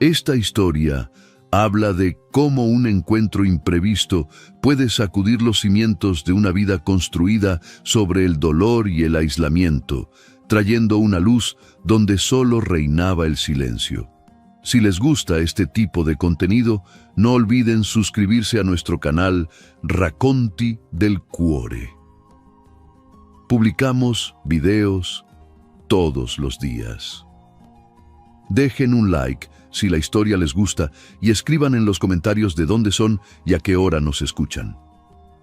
Esta historia habla de cómo un encuentro imprevisto puede sacudir los cimientos de una vida construida sobre el dolor y el aislamiento, trayendo una luz donde solo reinaba el silencio. Si les gusta este tipo de contenido, no olviden suscribirse a nuestro canal Racconti del Cuore. Publicamos videos todos los días. Dejen un like si la historia les gusta y escriban en los comentarios de dónde son y a qué hora nos escuchan.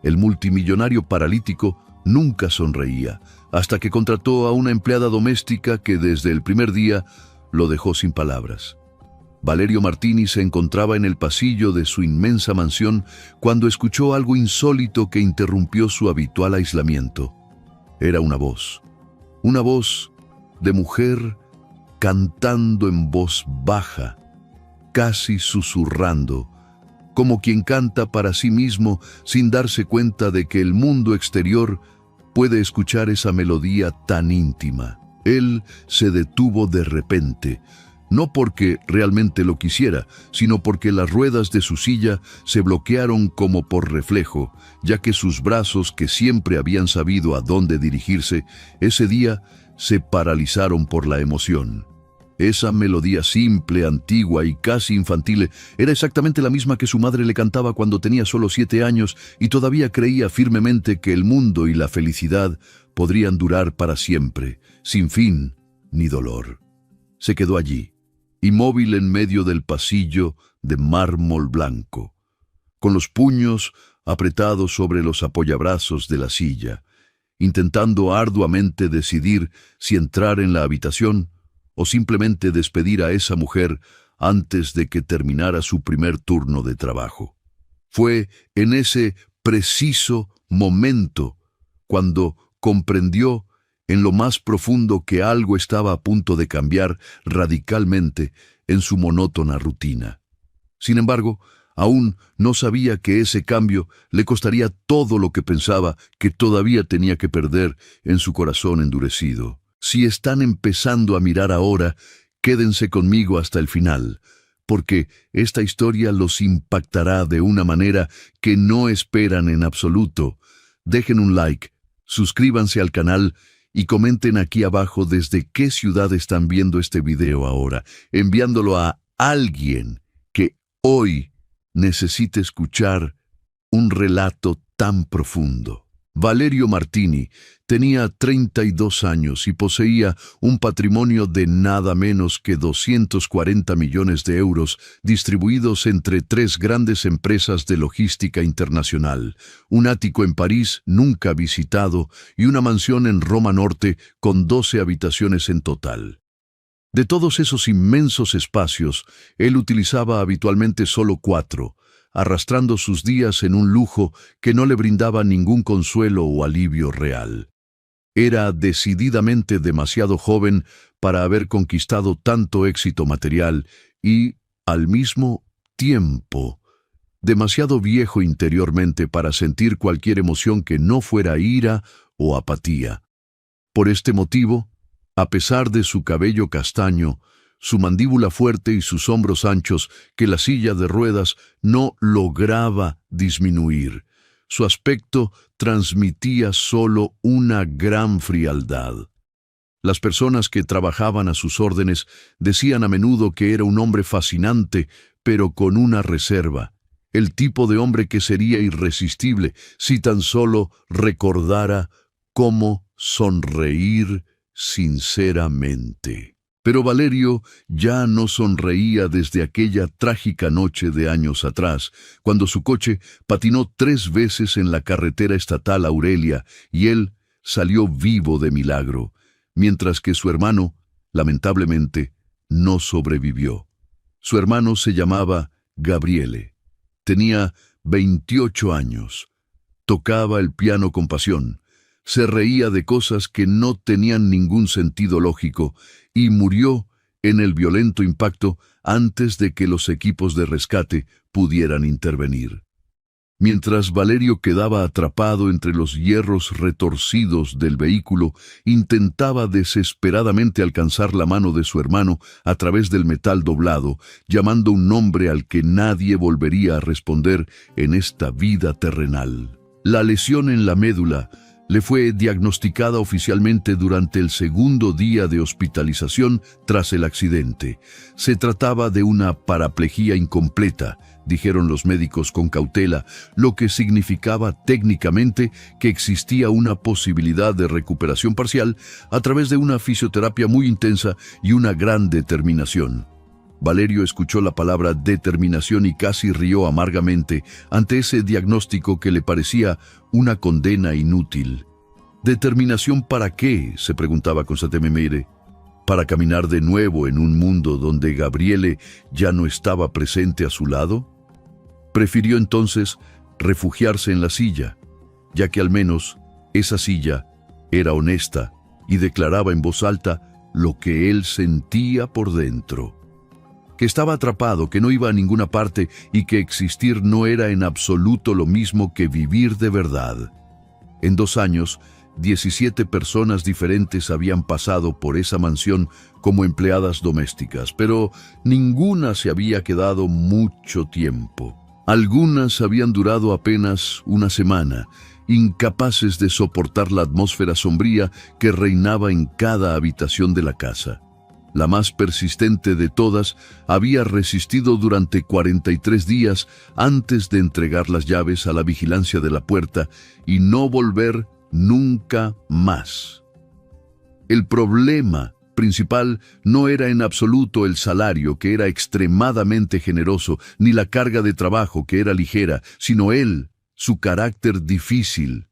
El multimillonario paralítico nunca sonreía hasta que contrató a una empleada doméstica que desde el primer día lo dejó sin palabras. Valerio Martini se encontraba en el pasillo de su inmensa mansión cuando escuchó algo insólito que interrumpió su habitual aislamiento. Era una voz de mujer cantando en voz baja, casi susurrando, como quien canta para sí mismo sin darse cuenta de que el mundo exterior puede escuchar esa melodía tan íntima. Él se detuvo de repente, no porque realmente lo quisiera, sino porque las ruedas de su silla se bloquearon como por reflejo, ya que sus brazos, que siempre habían sabido a dónde dirigirse, ese día se paralizaron por la emoción. Esa melodía simple, antigua y casi infantil era exactamente la misma que su madre le cantaba cuando tenía solo 7 años y todavía creía firmemente que el mundo y la felicidad podrían durar para siempre, sin fin ni dolor. Se quedó allí, inmóvil en medio del pasillo de mármol blanco, con los puños apretados sobre los apoyabrazos de la silla, intentando arduamente decidir si entrar en la habitación o simplemente despedir a esa mujer antes de que terminara su primer turno de trabajo. Fue en ese preciso momento cuando comprendió en lo más profundo que algo estaba a punto de cambiar radicalmente en su monótona rutina. Sin embargo, aún no sabía que ese cambio le costaría todo lo que pensaba que todavía tenía que perder en su corazón endurecido. Si están empezando a mirar ahora, quédense conmigo hasta el final, porque esta historia los impactará de una manera que no esperan en absoluto. Dejen un like, suscríbanse al canal y comenten aquí abajo desde qué ciudad están viendo este video ahora, enviándolo a alguien que hoy necesite escuchar un relato tan profundo. Valerio Martini tenía 32 años y poseía un patrimonio de nada menos que 240 millones de euros distribuidos entre 3 grandes empresas de logística internacional, un ático en París nunca visitado y una mansión en Roma Norte con 12 habitaciones en total. De todos esos inmensos espacios, él utilizaba habitualmente solo 4, arrastrando sus días en un lujo que no le brindaba ningún consuelo o alivio real. Era decididamente demasiado joven para haber conquistado tanto éxito material y, al mismo tiempo, demasiado viejo interiormente para sentir cualquier emoción que no fuera ira o apatía. Por este motivo, a pesar de su cabello castaño, su mandíbula fuerte y sus hombros anchos que la silla de ruedas no lograba disminuir, su aspecto transmitía solo una gran frialdad. Las personas que trabajaban a sus órdenes decían a menudo que era un hombre fascinante, pero con una reserva, el tipo de hombre que sería irresistible si tan solo recordara cómo sonreír sinceramente. Pero Valerio ya no sonreía desde aquella trágica noche de años atrás, cuando su coche patinó 3 veces en la carretera estatal Aurelia y él salió vivo de milagro, mientras que su hermano, lamentablemente, no sobrevivió. Su hermano se llamaba Gabriele. Tenía 28 años. Tocaba el piano con pasión. Se reía de cosas que no tenían ningún sentido lógico y murió en el violento impacto antes de que los equipos de rescate pudieran intervenir. Mientras Valerio quedaba atrapado entre los hierros retorcidos del vehículo, intentaba desesperadamente alcanzar la mano de su hermano a través del metal doblado, llamando un nombre al que nadie volvería a responder en esta vida terrenal. La lesión en la médula le fue diagnosticada oficialmente durante el segundo día de hospitalización tras el accidente. Se trataba de una paraplegia incompleta, dijeron los médicos con cautela, lo que significaba técnicamente que existía una posibilidad de recuperación parcial a través de una fisioterapia muy intensa y una gran determinación. Valerio escuchó la palabra determinación y casi rió amargamente ante ese diagnóstico que le parecía una condena inútil. ¿Determinación para qué?, se preguntaba constantemente. ¿Para caminar de nuevo en un mundo donde Gabriele ya no estaba presente a su lado? Prefirió entonces refugiarse en la silla, ya que al menos esa silla era honesta y declaraba en voz alta lo que él sentía por dentro. Que estaba atrapado, que no iba a ninguna parte y que existir no era en absoluto lo mismo que vivir de verdad. En 2 años, 17 personas diferentes habían pasado por esa mansión como empleadas domésticas, pero ninguna se había quedado mucho tiempo. Algunas habían durado apenas una semana, incapaces de soportar la atmósfera sombría que reinaba en cada habitación de la casa. La más persistente de todas había resistido durante 43 días antes de entregar las llaves a la vigilancia de la puerta y no volver nunca más. El problema principal no era en absoluto el salario, que era extremadamente generoso, ni la carga de trabajo, que era ligera, sino él, su carácter difícil.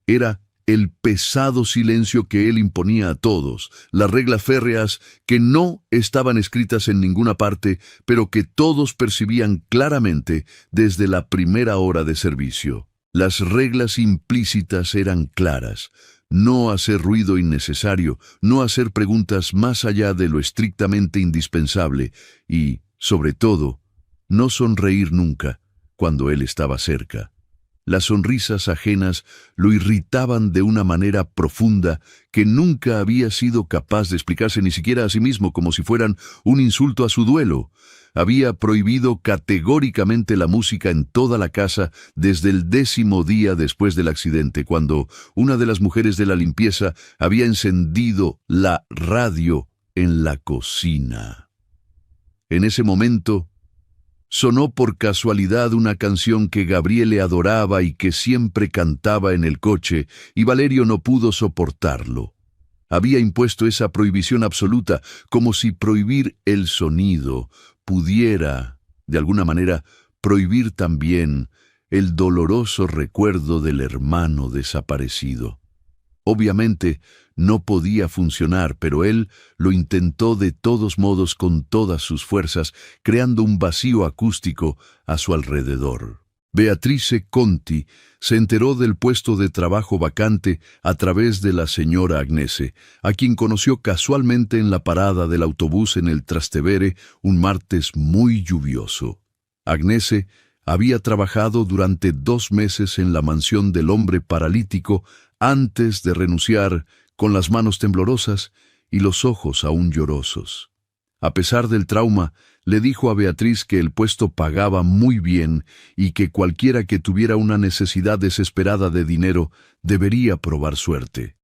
Era el pesado silencio que él imponía a todos, las reglas férreas que no estaban escritas en ninguna parte, pero que todos percibían claramente desde la primera hora de servicio. Las reglas implícitas eran claras: no hacer ruido innecesario, no hacer preguntas más allá de lo estrictamente indispensable y, sobre todo, no sonreír nunca cuando él estaba cerca. Las sonrisas ajenas lo irritaban de una manera profunda que nunca había sido capaz de explicarse ni siquiera a sí mismo, como si fueran un insulto a su duelo. Había prohibido categóricamente la música en toda la casa desde el 10º día después del accidente, cuando una de las mujeres de la limpieza había encendido la radio en la cocina. En ese momento, sonó por casualidad una canción que Gabriele adoraba y que siempre cantaba en el coche, y Valerio no pudo soportarlo. Había impuesto esa prohibición absoluta, como si prohibir el sonido pudiera, de alguna manera, prohibir también el doloroso recuerdo del hermano desaparecido. Obviamente, no podía funcionar, pero él lo intentó de todos modos con todas sus fuerzas, creando un vacío acústico a su alrededor. Beatrice Conti se enteró del puesto de trabajo vacante a través de la señora Agnese, a quien conoció casualmente en la parada del autobús en el Trastevere un martes muy lluvioso. Agnese había trabajado durante 2 meses en la mansión del hombre paralítico antes de renunciar, con las manos temblorosas y los ojos aún llorosos. A pesar del trauma, le dijo a Beatriz que el puesto pagaba muy bien y que cualquiera que tuviera una necesidad desesperada de dinero debería probar suerte.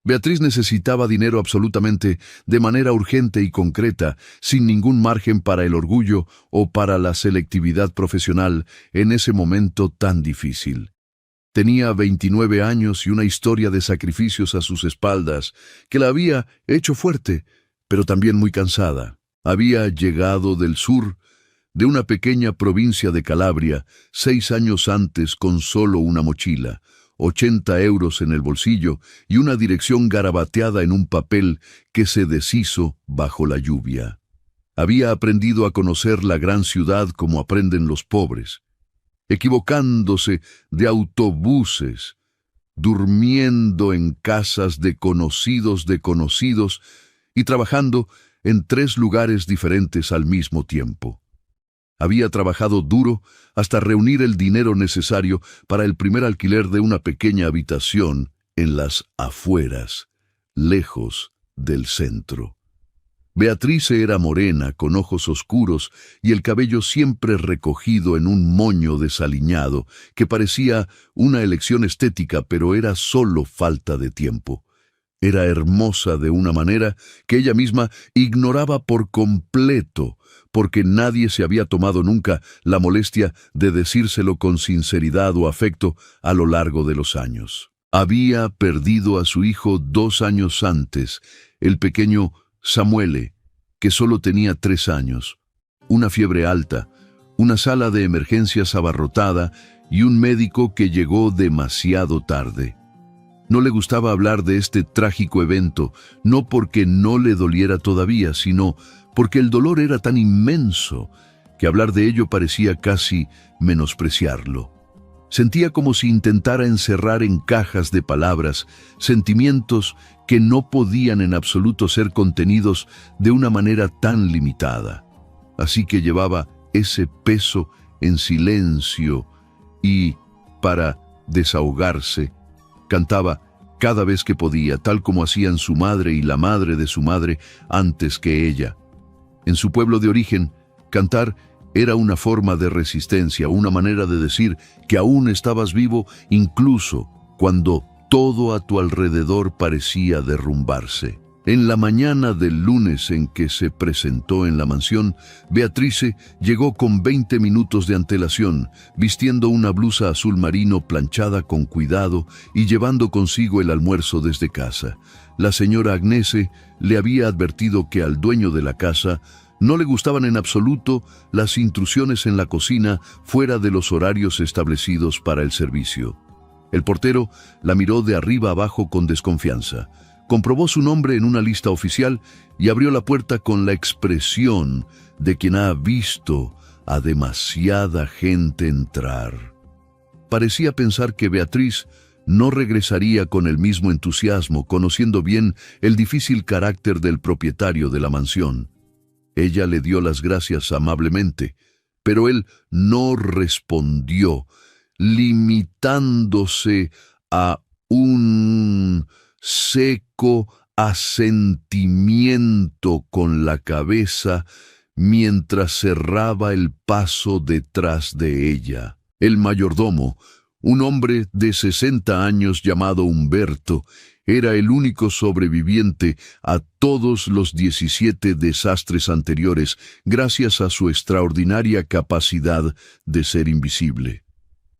Beatriz necesitaba dinero absolutamente, de manera urgente y concreta, sin ningún margen para el orgullo o para la selectividad profesional en ese momento tan difícil. Tenía 29 años y una historia de sacrificios a sus espaldas que la había hecho fuerte, pero también muy cansada. Había llegado del sur, de una pequeña provincia de Calabria, 6 años antes con solo una mochila, 80 euros en el bolsillo y una dirección garabateada en un papel que se deshizo bajo la lluvia. Había aprendido a conocer la gran ciudad como aprenden los pobres, equivocándose de autobuses, durmiendo en casas de conocidos y trabajando en 3 lugares diferentes al mismo tiempo. Había trabajado duro hasta reunir el dinero necesario para el primer alquiler de una pequeña habitación en las afueras, lejos del centro. Beatrice era morena, con ojos oscuros y el cabello siempre recogido en un moño desaliñado, que parecía una elección estética, pero era solo falta de tiempo. Era hermosa de una manera que ella misma ignoraba por completo, porque nadie se había tomado nunca la molestia de decírselo con sinceridad o afecto a lo largo de los años. Había perdido a su hijo 2 años antes, el pequeño Samuele, que solo tenía 3 años, una fiebre alta, una sala de emergencias abarrotada y un médico que llegó demasiado tarde. No le gustaba hablar de este trágico evento, no porque no le doliera todavía, sino porque el dolor era tan inmenso que hablar de ello parecía casi menospreciarlo. Sentía como si intentara encerrar en cajas de palabras sentimientos que no podían en absoluto ser contenidos de una manera tan limitada. Así que llevaba ese peso en silencio y, para desahogarse, cantaba cada vez que podía, tal como hacían su madre y la madre de su madre antes que ella. En su pueblo de origen, cantar era una forma de resistencia, una manera de decir que aún estabas vivo incluso cuando todo a tu alrededor parecía derrumbarse. En la mañana del lunes en que se presentó en la mansión, Beatrice llegó con 20 minutos de antelación, vistiendo una blusa azul marino planchada con cuidado y llevando consigo el almuerzo desde casa. La señora Agnese le había advertido que al dueño de la casa no le gustaban en absoluto las intrusiones en la cocina fuera de los horarios establecidos para el servicio. El portero la miró de arriba abajo con desconfianza. Comprobó su nombre en una lista oficial y abrió la puerta con la expresión de quien ha visto a demasiada gente entrar. Parecía pensar que Beatriz no regresaría con el mismo entusiasmo, conociendo bien el difícil carácter del propietario de la mansión. Ella le dio las gracias amablemente, pero él no respondió, limitándose a un seco asentimiento con la cabeza mientras cerraba el paso detrás de ella. El mayordomo, un hombre de 60 años llamado Humberto, era el único sobreviviente a todos los 17 desastres anteriores gracias a su extraordinaria capacidad de ser invisible.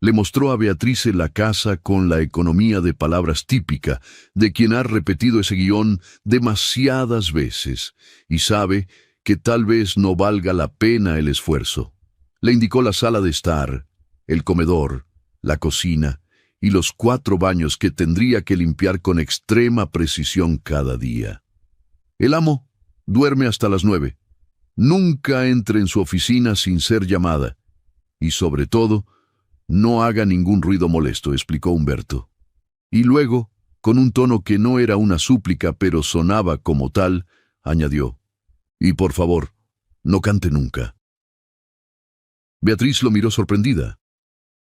Le mostró a Beatrice la casa con la economía de palabras típica de quien ha repetido ese guión demasiadas veces y sabe que tal vez no valga la pena el esfuerzo. Le indicó la sala de estar, el comedor, la cocina y los 4 baños que tendría que limpiar con extrema precisión cada día. El amo duerme hasta las 9. Nunca entre en su oficina sin ser llamada. Y sobre todo, no haga ningún ruido molesto, explicó Humberto. Y luego, con un tono que no era una súplica pero sonaba como tal, añadió, y por favor, no cante nunca. Beatriz lo miró sorprendida,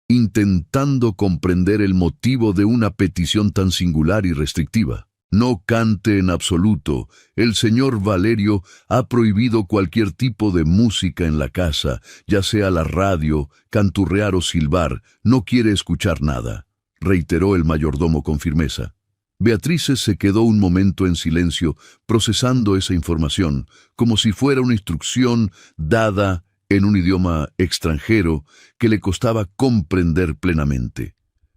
intentando comprender el motivo de una petición tan singular y restrictiva. No cante en absoluto. El señor Valerio ha prohibido cualquier tipo de música en la casa, ya sea la radio, canturrear o silbar. No quiere escuchar nada, reiteró el mayordomo con firmeza. Beatrice se quedó un momento en silencio, procesando esa información, como si fuera una instrucción dada en un idioma extranjero que le costaba comprender plenamente.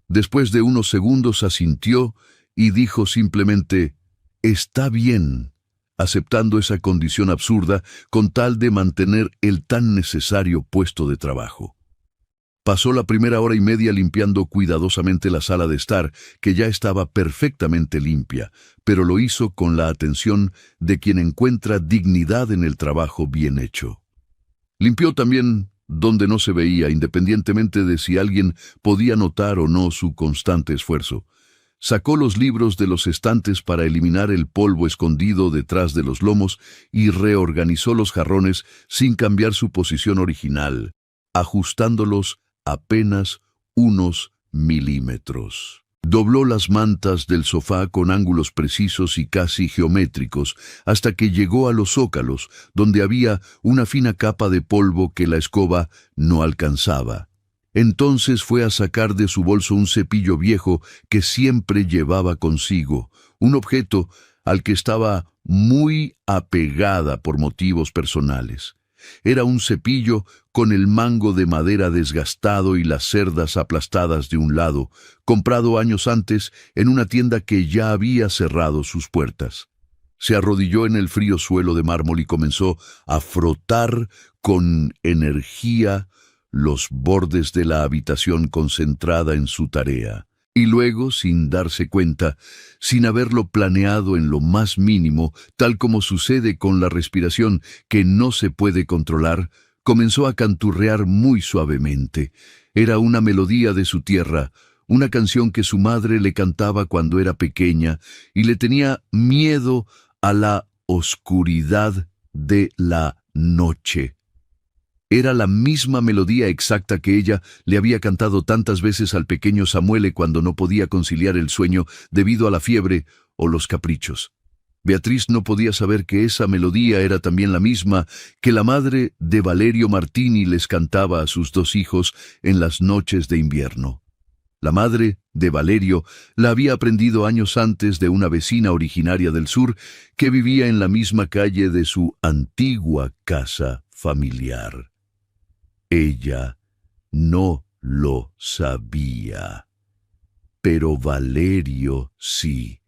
Después de unos segundos asintió y dijo simplemente, «Está bien», aceptando esa condición absurda con tal de mantener el tan necesario puesto de trabajo. Pasó la primera hora y media limpiando cuidadosamente la sala de estar, que ya estaba perfectamente limpia, pero lo hizo con la atención de quien encuentra dignidad en el trabajo bien hecho. Limpió también donde no se veía, independientemente de si alguien podía notar o no su constante esfuerzo. Sacó los libros de los estantes para eliminar el polvo escondido detrás de los lomos y reorganizó los jarrones sin cambiar su posición original, ajustándolos apenas unos milímetros. Dobló las mantas del sofá con ángulos precisos y casi geométricos hasta que llegó a los zócalos, donde había una fina capa de polvo que la escoba no alcanzaba. Entonces fue a sacar de su bolso un cepillo viejo que siempre llevaba consigo, un objeto al que estaba muy apegada por motivos personales. Era un cepillo con el mango de madera desgastado y las cerdas aplastadas de un lado, comprado años antes en una tienda que ya había cerrado sus puertas. Se arrodilló en el frío suelo de mármol y comenzó a frotar con energía los bordes de la habitación concentrada en su tarea. Y luego, sin darse cuenta, sin haberlo planeado en lo más mínimo, tal como sucede con la respiración que no se puede controlar, comenzó a canturrear muy suavemente. Era una melodía de su tierra, una canción que su madre le cantaba cuando era pequeña y le tenía miedo a la oscuridad de la noche. Era la misma melodía exacta que ella le había cantado tantas veces al pequeño Samuele cuando no podía conciliar el sueño debido a la fiebre o los caprichos. Beatriz no podía saber que esa melodía era también la misma que la madre de Valerio Martini les cantaba a sus dos hijos en las noches de invierno. La madre de Valerio la había aprendido años antes de una vecina originaria del sur que vivía en la misma calle de su antigua casa familiar. Ella no lo sabía, pero Valerio sí,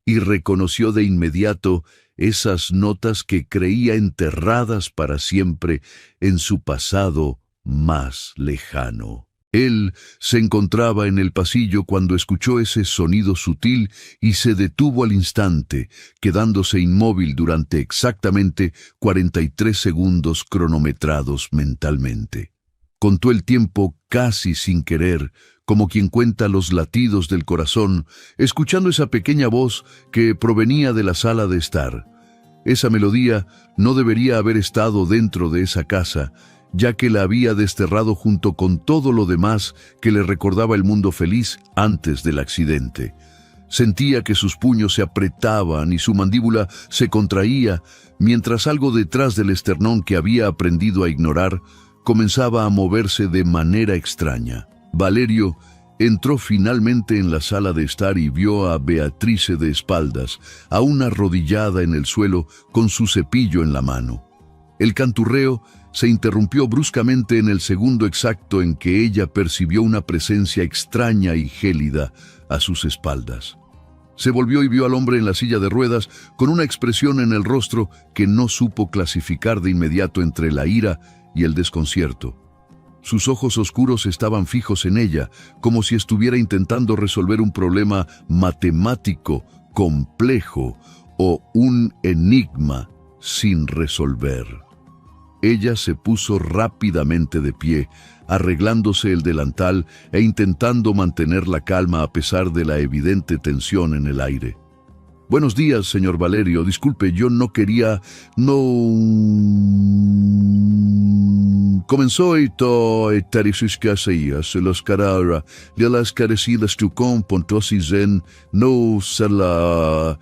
y reconoció de inmediato esas notas que creía enterradas para siempre en su pasado más lejano. Él se encontraba en el pasillo cuando escuchó ese sonido sutil y se detuvo al instante, quedándose inmóvil durante exactamente 43 segundos cronometrados mentalmente. Contó el tiempo casi sin querer, como quien cuenta los latidos del corazón, escuchando esa pequeña voz que provenía de la sala de estar. Esa melodía no debería haber estado dentro de esa casa, ya que la había desterrado junto con todo lo demás que le recordaba el mundo feliz antes del accidente. Sentía que sus puños se apretaban y su mandíbula se contraía, mientras algo detrás del esternón que había aprendido a ignorar comenzaba a moverse de manera extraña. Valerio entró finalmente en la sala de estar y vio a Beatrice de espaldas, aún arrodillada en el suelo con su cepillo en la mano. El canturreo se interrumpió bruscamente en el segundo exacto en que ella percibió una presencia extraña y gélida a sus espaldas. Se volvió y vio al hombre en la silla de ruedas con una expresión en el rostro que no supo clasificar de inmediato entre la ira y el desconcierto. Sus ojos oscuros estaban fijos en ella, como si estuviera intentando resolver un problema matemático complejo o un enigma sin resolver. Ella se puso rápidamente de pie, arreglándose el delantal e intentando mantener la calma a pesar de la evidente tensión en el aire. «Buenos días, señor Valerio. Disculpe, yo no quería... Comenzó esto se los carara, de las carecidas tu pontosis en no se la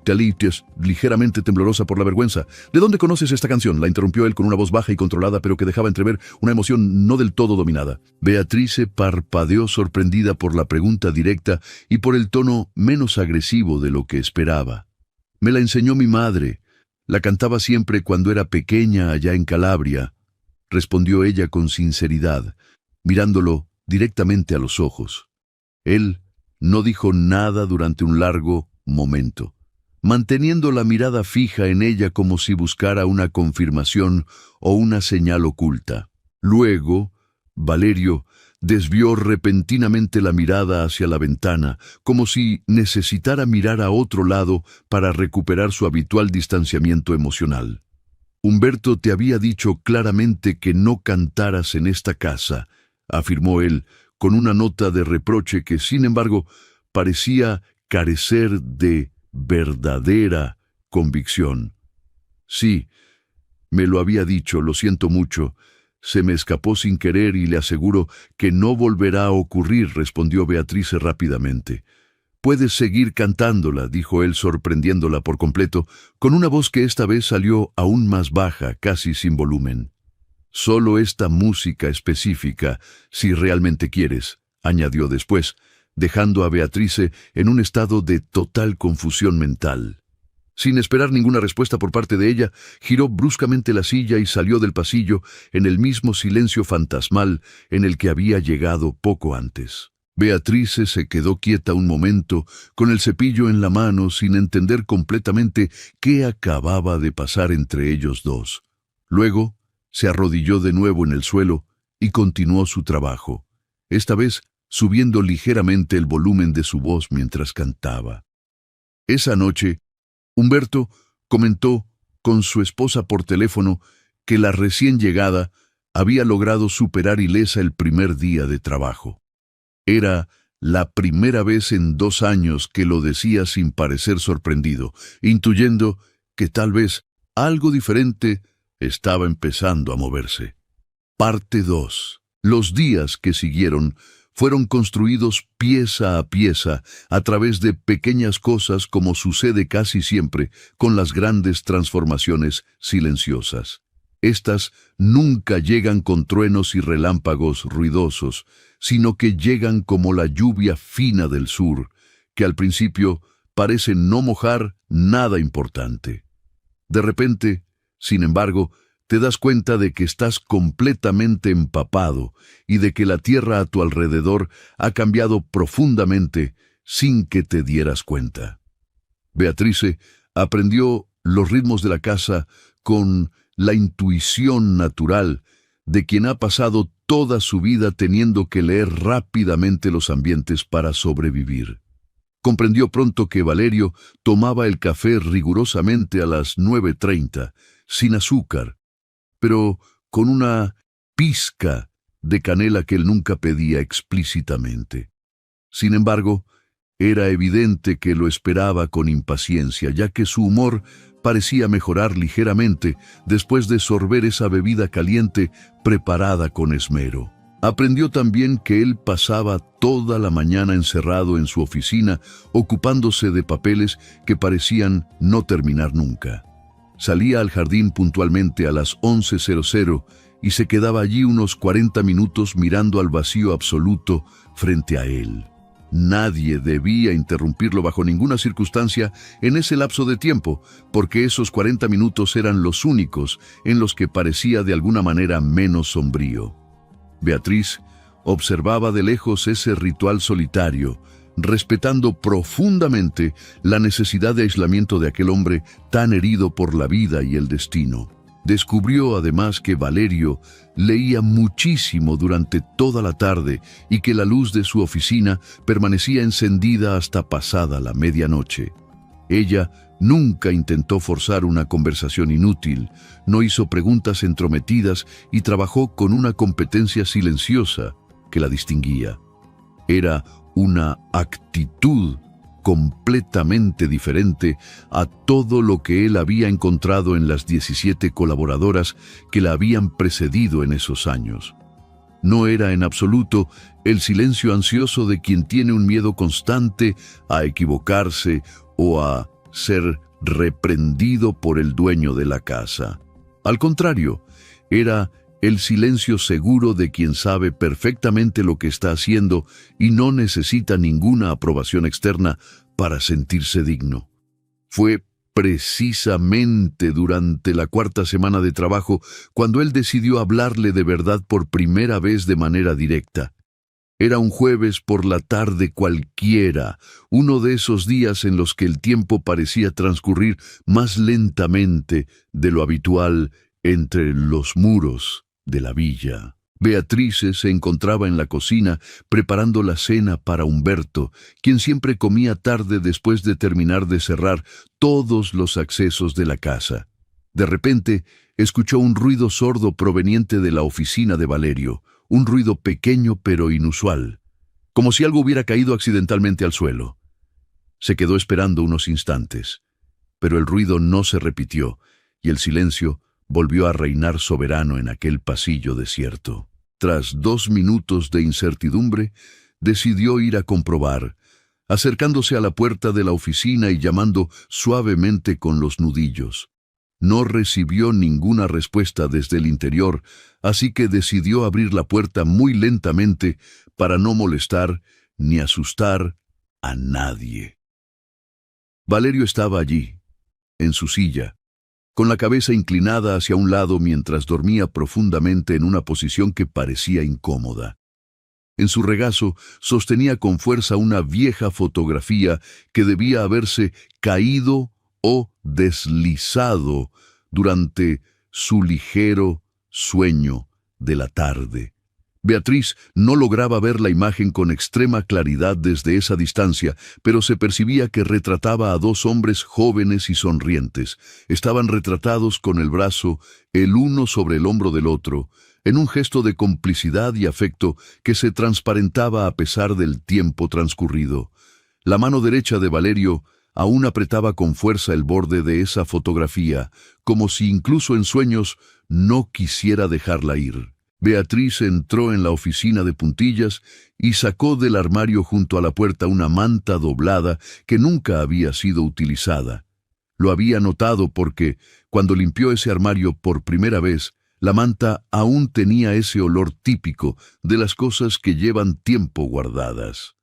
talites, ligeramente temblorosa por la vergüenza. ¿De dónde conoces esta canción?», la interrumpió él con una voz baja y controlada, pero que dejaba entrever una emoción no del todo dominada. Beatrice parpadeó sorprendida por la pregunta directa y por el tono menos agresivo de lo que esperaba. «Me la enseñó mi madre. La cantaba siempre cuando era pequeña allá en Calabria», respondió ella con sinceridad, mirándolo directamente a los ojos. Él no dijo nada durante un largo momento, manteniendo la mirada fija en ella como si buscara una confirmación o una señal oculta. Luego, Valerio desvió repentinamente la mirada hacia la ventana, como si necesitara mirar a otro lado para recuperar su habitual distanciamiento emocional. «Humberto te había dicho claramente que no cantaras en esta casa», afirmó él, con una nota de reproche que, sin embargo, parecía carecer de verdadera convicción. Sí, me lo había dicho, lo siento mucho. Se me escapó sin querer y le aseguro que no volverá a ocurrir, respondió Beatrice rápidamente. Puedes seguir cantándola, dijo él sorprendiéndola por completo, con una voz que esta vez salió aún más baja, casi sin volumen. Solo esta música específica, si realmente quieres, añadió después, dejando a Beatrice en un estado de total confusión mental. Sin esperar ninguna respuesta por parte de ella, giró bruscamente la silla y salió del pasillo en el mismo silencio fantasmal en el que había llegado poco antes. Beatrice se quedó quieta un momento, con el cepillo en la mano, sin entender completamente qué acababa de pasar entre ellos dos. Luego, se arrodilló de nuevo en el suelo y continuó su trabajo, esta vez subiendo ligeramente el volumen de su voz mientras cantaba. Esa noche, Humberto comentó con su esposa por teléfono que la recién llegada había logrado superar ilesa el primer día de trabajo. Era la primera vez en 2 años que lo decía sin parecer sorprendido, intuyendo que tal vez algo diferente estaba empezando a moverse. Parte 2. Los días que siguieron fueron construidos pieza a pieza a través de pequeñas cosas, como sucede casi siempre con las grandes transformaciones silenciosas. Estas nunca llegan con truenos y relámpagos ruidosos, sino que llegan como la lluvia fina del sur, que al principio parece no mojar nada importante. De repente, sin embargo, te das cuenta de que estás completamente empapado y de que la tierra a tu alrededor ha cambiado profundamente sin que te dieras cuenta. Beatrice aprendió los ritmos de la casa con la intuición natural de quien ha pasado toda su vida teniendo que leer rápidamente los ambientes para sobrevivir. Comprendió pronto que Valerio tomaba el café rigurosamente a las 9:30, sin azúcar, pero con una pizca de canela que él nunca pedía explícitamente. Sin embargo, era evidente que lo esperaba con impaciencia, ya que su humor parecía mejorar ligeramente después de sorber esa bebida caliente preparada con esmero. Aprendió también que él pasaba toda la mañana encerrado en su oficina, ocupándose de papeles que parecían no terminar nunca. Salía al jardín puntualmente a las 11:00 y se quedaba allí unos 40 minutos mirando al vacío absoluto frente a él. Nadie debía interrumpirlo bajo ninguna circunstancia en ese lapso de tiempo, porque esos 40 minutos eran los únicos en los que parecía de alguna manera menos sombrío. Beatriz observaba de lejos ese ritual solitario, respetando profundamente la necesidad de aislamiento de aquel hombre tan herido por la vida y el destino. Descubrió además que Valerio leía muchísimo durante toda la tarde y que la luz de su oficina permanecía encendida hasta pasada la medianoche. Ella nunca intentó forzar una conversación inútil, no hizo preguntas entrometidas y trabajó con una competencia silenciosa que la distinguía. Era una actitud completamente diferente a todo lo que él había encontrado en las 17 colaboradoras que la habían precedido en esos años. No era en absoluto el silencio ansioso de quien tiene un miedo constante a equivocarse o a ser reprendido por el dueño de la casa. Al contrario, era el silencio seguro de quien sabe perfectamente lo que está haciendo y no necesita ninguna aprobación externa para sentirse digno. Fue precisamente durante la 4ª semana de trabajo cuando él decidió hablarle de verdad por primera vez de manera directa. Era un jueves por la tarde cualquiera, uno de esos días en los que el tiempo parecía transcurrir más lentamente de lo habitual entre los muros de la villa. Beatrice se encontraba en la cocina preparando la cena para Humberto, quien siempre comía tarde después de terminar de cerrar todos los accesos de la casa. De repente, escuchó un ruido sordo proveniente de la oficina de Valerio, un ruido pequeño pero inusual. como si algo hubiera caído accidentalmente al suelo. Se quedó esperando unos instantes, pero el ruido no se repitió y el silencio volvió a reinar soberano en aquel pasillo desierto. Tras 2 minutos de incertidumbre, decidió ir a comprobar, acercándose a la puerta de la oficina y llamando suavemente con los nudillos. No recibió ninguna respuesta desde el interior, así que decidió abrir la puerta muy lentamente para no molestar ni asustar a nadie. Valerio estaba allí, en su silla, con la cabeza inclinada hacia un lado mientras dormía profundamente en una posición que parecía incómoda. En su regazo sostenía con fuerza una vieja fotografía que debía haberse caído o deslizado durante su ligero sueño de la tarde. Beatriz no lograba ver la imagen con extrema claridad desde esa distancia, pero se percibía que retrataba a 2 hombres jóvenes y sonrientes. Estaban retratados con el brazo, el uno sobre el hombro del otro, en un gesto de complicidad y afecto que se transparentaba a pesar del tiempo transcurrido. La mano derecha de Valerio aún apretaba con fuerza el borde de esa fotografía, como si incluso en sueños no quisiera dejarla ir. Beatriz entró en la oficina de puntillas y sacó del armario junto a la puerta una manta doblada que nunca había sido utilizada. Lo había notado porque, cuando limpió ese armario por primera vez, la manta aún tenía ese olor típico de las cosas que llevan tiempo guardadas.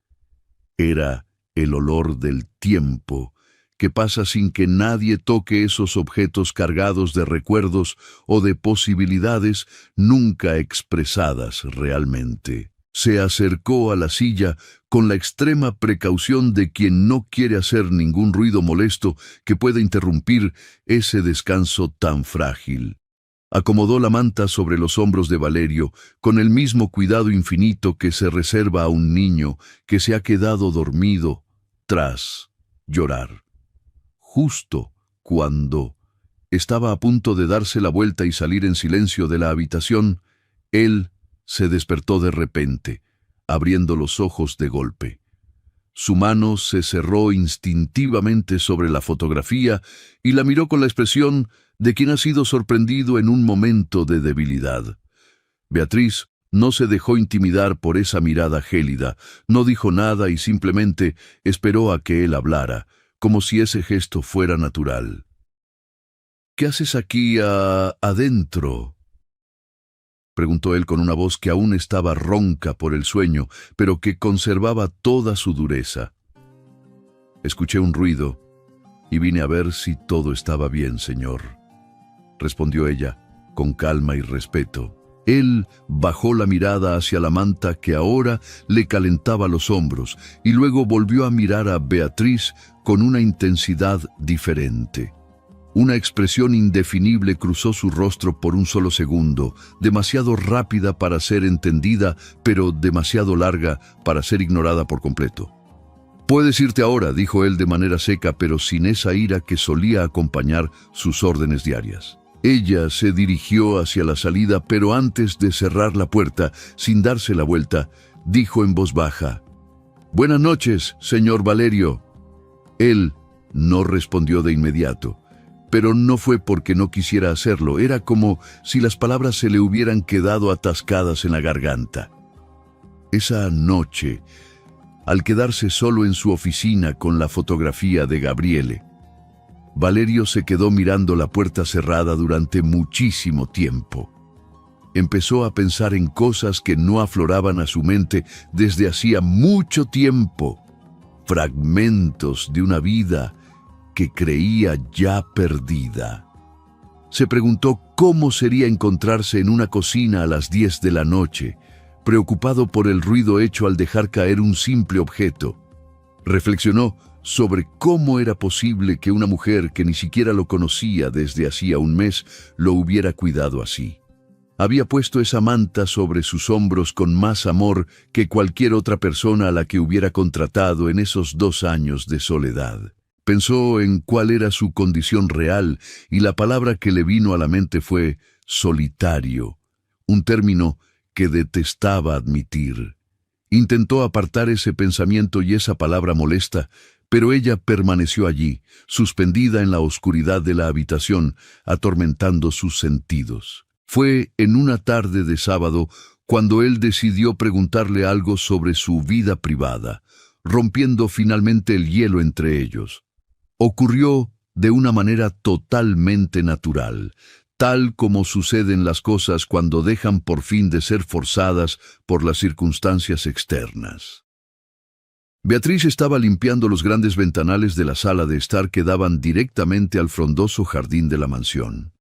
Era el olor del tiempo, que pasa sin que nadie toque esos objetos cargados de recuerdos o de posibilidades nunca expresadas realmente. Se acercó a la silla con la extrema precaución de quien no quiere hacer ningún ruido molesto que pueda interrumpir ese descanso tan frágil. Acomodó la manta sobre los hombros de Valerio con el mismo cuidado infinito que se reserva a un niño que se ha quedado dormido tras llorar. Justo cuando estaba a punto de darse la vuelta y salir en silencio de la habitación, él se despertó de repente, abriendo los ojos de golpe. Su mano se cerró instintivamente sobre la fotografía y la miró con la expresión de quien ha sido sorprendido en un momento de debilidad. Beatriz no se dejó intimidar por esa mirada gélida, no dijo nada y simplemente esperó a que él hablara, como si ese gesto fuera natural. «¿Qué haces aquí adentro?», preguntó él con una voz que aún estaba ronca por el sueño, pero que conservaba toda su dureza. «Escuché un ruido y vine a ver si todo estaba bien, señor», respondió ella, con calma y respeto. Él bajó la mirada hacia la manta que ahora le calentaba los hombros y luego volvió a mirar a Beatriz con una intensidad diferente. Una expresión indefinible cruzó su rostro por un solo segundo, demasiado rápida para ser entendida, pero demasiado larga para ser ignorada por completo. «Puedes irte ahora», dijo él de manera seca, pero sin esa ira que solía acompañar sus órdenes diarias. Ella se dirigió hacia la salida, pero antes de cerrar la puerta, sin darse la vuelta, dijo en voz baja: «Buenas noches, señor Valerio». Él no respondió de inmediato, pero no fue porque no quisiera hacerlo, era como si las palabras se le hubieran quedado atascadas en la garganta. Esa noche, al quedarse solo en su oficina con la fotografía de Gabriele, Valerio se quedó mirando la puerta cerrada durante muchísimo tiempo. Empezó a pensar en cosas que no afloraban a su mente desde hacía mucho tiempo, fragmentos de una vida que creía ya perdida. Se preguntó cómo sería encontrarse en una cocina a las 10 de la noche, preocupado por el ruido hecho al dejar caer un simple objeto. Reflexionó sobre cómo era posible que una mujer que ni siquiera lo conocía desde hacía un mes lo hubiera cuidado así. Había puesto esa manta sobre sus hombros con más amor que cualquier otra persona a la que hubiera contratado en esos 2 años de soledad. Pensó en cuál era su condición real y la palabra que le vino a la mente fue solitario, un término que detestaba admitir. Intentó apartar ese pensamiento y esa palabra molesta, pero ella permaneció allí, suspendida en la oscuridad de la habitación, atormentando sus sentidos. Fue en una tarde de sábado cuando él decidió preguntarle algo sobre su vida privada, rompiendo finalmente el hielo entre ellos. Ocurrió de una manera totalmente natural, tal como suceden las cosas cuando dejan por fin de ser forzadas por las circunstancias externas. Beatriz estaba limpiando los grandes ventanales de la sala de estar que daban directamente al frondoso jardín de la mansión.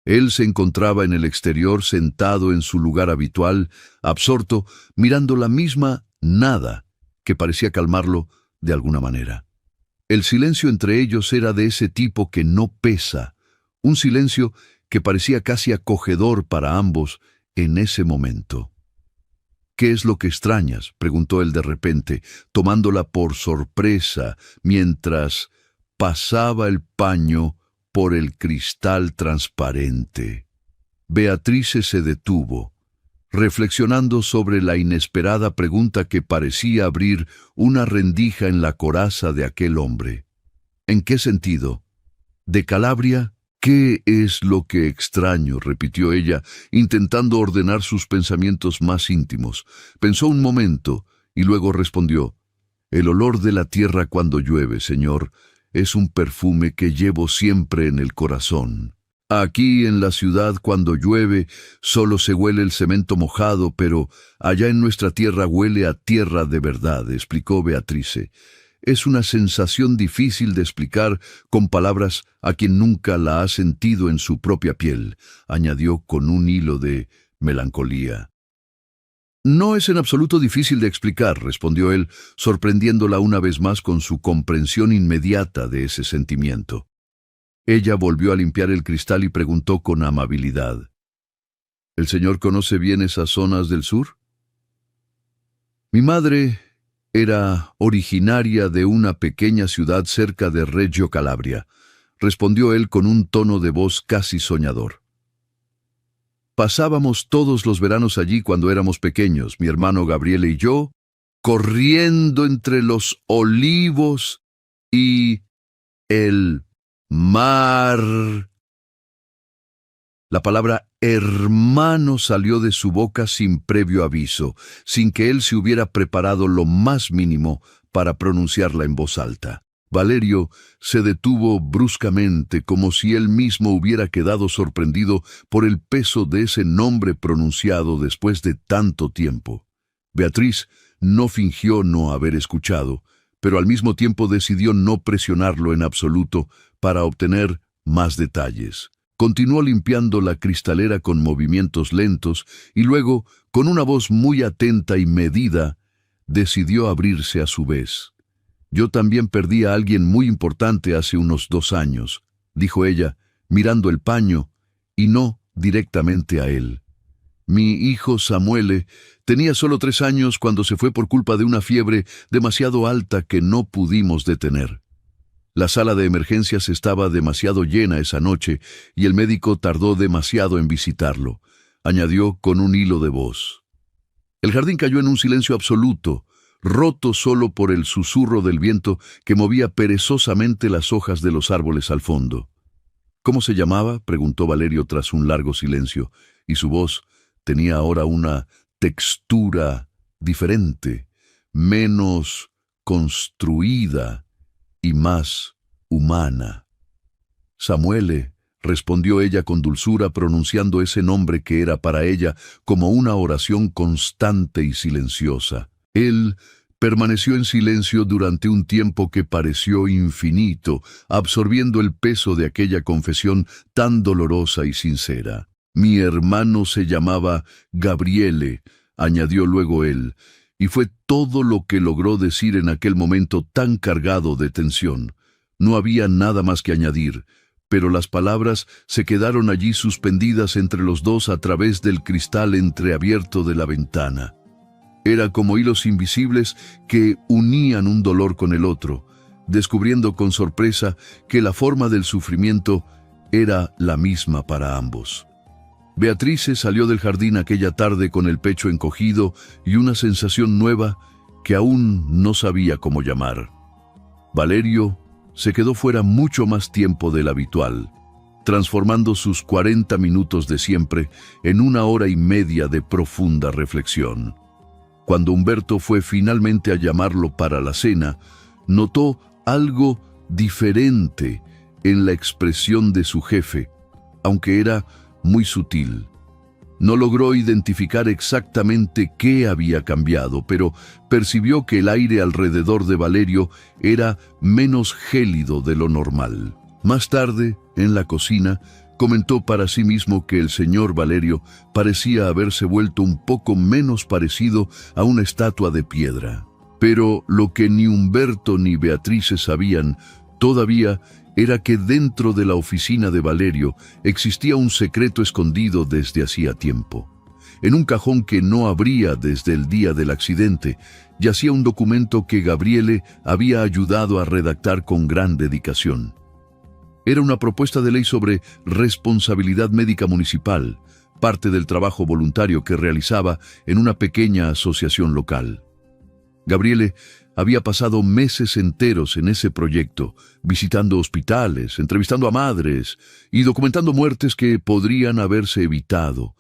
Él se encontraba en el exterior sentado en su lugar habitual, absorto, mirando la misma nada que parecía calmarlo de alguna manera. El silencio entre ellos era de ese tipo que no pesa, un silencio que parecía casi acogedor para ambos en ese momento. «¿Qué es lo que extrañas?», preguntó él de repente, tomándola por sorpresa mientras pasaba el paño por el cristal transparente. Beatriz se detuvo, reflexionando sobre la inesperada pregunta que parecía abrir una rendija en la coraza de aquel hombre. «¿En qué sentido? ¿De Calabria? ¿Qué es lo que extraño?», repitió ella, intentando ordenar sus pensamientos más íntimos. Pensó un momento y luego respondió: «El olor de la tierra cuando llueve, señor, es un perfume que llevo siempre en el corazón. Aquí en la ciudad cuando llueve solo se huele el cemento mojado, pero allá en nuestra tierra huele a tierra de verdad», explicó Beatrice. «Es una sensación difícil de explicar con palabras a quien nunca la ha sentido en su propia piel», añadió con un hilo de melancolía. «No es en absoluto difícil de explicar», respondió él, sorprendiéndola una vez más con su comprensión inmediata de ese sentimiento. Ella volvió a limpiar el cristal y preguntó con amabilidad: «¿El señor conoce bien esas zonas del sur?». «Mi madre era originaria de una pequeña ciudad cerca de Reggio Calabria», respondió él con un tono de voz casi soñador. «Pasábamos todos los veranos allí cuando éramos pequeños, mi hermano Gabriele y yo, corriendo entre los olivos y el mar». La palabra hermano salió de su boca sin previo aviso, sin que él se hubiera preparado lo más mínimo para pronunciarla en voz alta. Valerio se detuvo bruscamente, como si él mismo hubiera quedado sorprendido por el peso de ese nombre pronunciado después de tanto tiempo. Beatriz no fingió no haber escuchado, pero al mismo tiempo decidió no presionarlo en absoluto para obtener más detalles. Continuó limpiando la cristalera con movimientos lentos y luego, con una voz muy atenta y medida, decidió abrirse a su vez. «Yo también perdí a alguien muy importante hace unos 2 años», dijo ella, mirando el paño y no directamente a él. «Mi hijo Samuele tenía solo 3 años cuando se fue por culpa de una fiebre demasiado alta que no pudimos detener. La sala de emergencias estaba demasiado llena esa noche y el médico tardó demasiado en visitarlo», añadió con un hilo de voz. El jardín cayó en un silencio absoluto, roto solo por el susurro del viento que movía perezosamente las hojas de los árboles al fondo. «¿Cómo se llamaba?», preguntó Valerio tras un largo silencio, y su voz tenía ahora una textura diferente, menos construida y más humana. «Samuele», respondió ella con dulzura, pronunciando ese nombre que era para ella como una oración constante y silenciosa. Él permaneció en silencio durante un tiempo que pareció infinito, absorbiendo el peso de aquella confesión tan dolorosa y sincera. «Mi hermano se llamaba Gabriele», añadió luego él, y fue todo lo que logró decir en aquel momento tan cargado de tensión. No había nada más que añadir, pero las palabras se quedaron allí suspendidas entre los dos a través del cristal entreabierto de la ventana. Era como hilos invisibles que unían un dolor con el otro, descubriendo con sorpresa que la forma del sufrimiento era la misma para ambos. Beatrice salió del jardín aquella tarde con el pecho encogido y una sensación nueva que aún no sabía cómo llamar. Valerio se quedó fuera mucho más tiempo del habitual, transformando sus 40 minutos de siempre en 1 hora y media de profunda reflexión. Cuando Humberto fue finalmente a llamarlo para la cena, notó algo diferente en la expresión de su jefe, aunque era muy sutil. No logró identificar exactamente qué había cambiado, pero percibió que el aire alrededor de Valerio era menos gélido de lo normal. Más tarde, en la cocina, comentó para sí mismo que el señor Valerio parecía haberse vuelto un poco menos parecido a una estatua de piedra. Pero lo que ni Humberto ni Beatrice sabían todavía era que dentro de la oficina de Valerio existía un secreto escondido desde hacía tiempo. En un cajón que no abría desde el día del accidente, yacía un documento que Gabriele había ayudado a redactar con gran dedicación. Era una propuesta de ley sobre responsabilidad médica municipal, parte del trabajo voluntario que realizaba en una pequeña asociación local. Gabriele había pasado meses enteros en ese proyecto, visitando hospitales, entrevistando a madres y documentando muertes que podrían haberse evitado.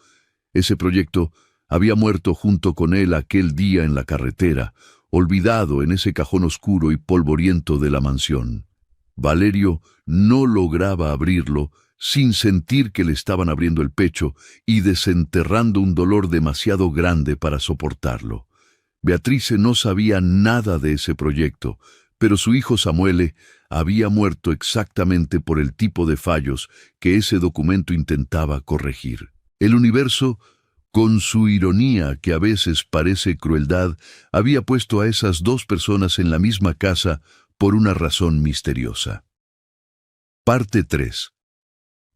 Ese proyecto había muerto junto con él aquel día en la carretera, olvidado en ese cajón oscuro y polvoriento de la mansión. Valerio no lograba abrirlo sin sentir que le estaban abriendo el pecho y desenterrando un dolor demasiado grande para soportarlo. Beatrice no sabía nada de ese proyecto, pero su hijo Samuele había muerto exactamente por el tipo de fallos que ese documento intentaba corregir. El universo, con su ironía que a veces parece crueldad, había puesto a esas dos personas en la misma casa por una razón misteriosa. Parte 3.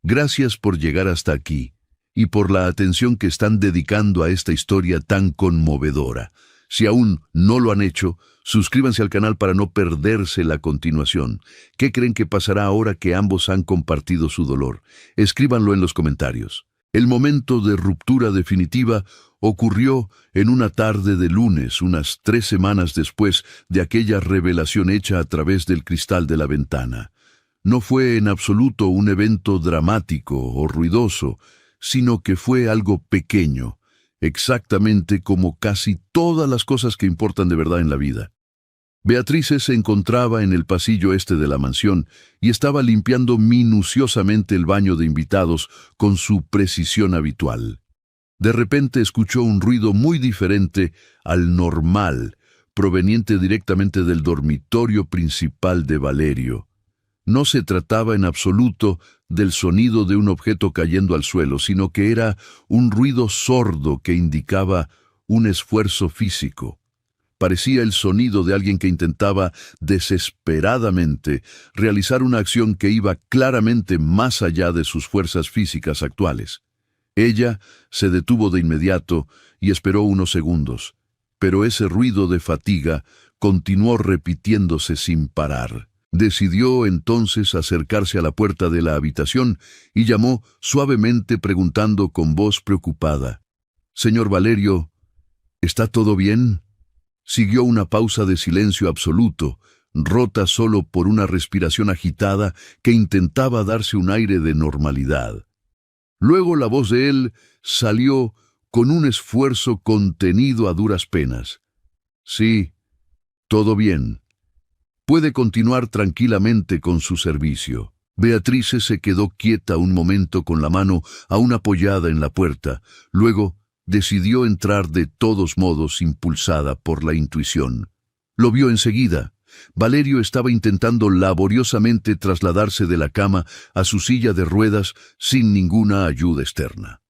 Gracias por llegar hasta aquí y por la atención que están dedicando a esta historia tan conmovedora. Si aún no lo han hecho, suscríbanse al canal para no perderse la continuación. ¿Qué creen que pasará ahora que ambos han compartido su dolor? Escríbanlo en los comentarios. El momento de ruptura definitiva ocurrió en una tarde de lunes, unas 3 semanas después de aquella revelación hecha a través del cristal de la ventana. No fue en absoluto un evento dramático o ruidoso, sino que fue algo pequeño, exactamente como casi todas las cosas que importan de verdad en la vida. Beatrice se encontraba en el pasillo este de la mansión y estaba limpiando minuciosamente el baño de invitados con su precisión habitual. De repente escuchó un ruido muy diferente al normal, proveniente directamente del dormitorio principal de Valerio. No se trataba en absoluto del sonido de un objeto cayendo al suelo, sino que era un ruido sordo que indicaba un esfuerzo físico. Parecía el sonido de alguien que intentaba desesperadamente realizar una acción que iba claramente más allá de sus fuerzas físicas actuales. Ella se detuvo de inmediato y esperó unos segundos, pero ese ruido de fatiga continuó repitiéndose sin parar. Decidió entonces acercarse a la puerta de la habitación y llamó suavemente preguntando con voz preocupada: «Señor Valerio, ¿está todo bien?». Siguió una pausa de silencio absoluto, rota solo por una respiración agitada que intentaba darse un aire de normalidad. Luego la voz de él salió con un esfuerzo contenido a duras penas. «Sí, todo bien. Puede continuar tranquilamente con su servicio». Beatrice se quedó quieta un momento con la mano aún apoyada en la puerta. Luego decidió entrar de todos modos, impulsada por la intuición. Lo vio enseguida. Valerio estaba intentando laboriosamente trasladarse de la cama a su silla de ruedas sin ninguna ayuda externa.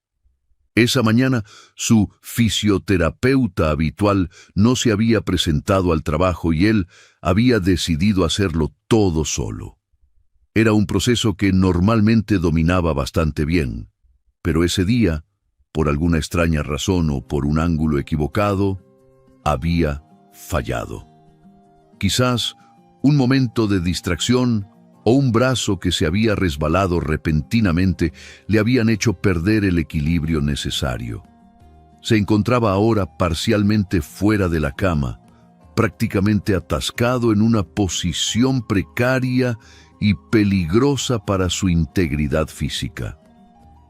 Esa mañana, su fisioterapeuta habitual no se había presentado al trabajo y él había decidido hacerlo todo solo. Era un proceso que normalmente dominaba bastante bien, pero ese día, por alguna extraña razón o por un ángulo equivocado, había fallado. Quizás un momento de distracción o un brazo que se había resbalado repentinamente le habían hecho perder el equilibrio necesario. Se encontraba ahora parcialmente fuera de la cama, prácticamente atascado en una posición precaria y peligrosa para su integridad física.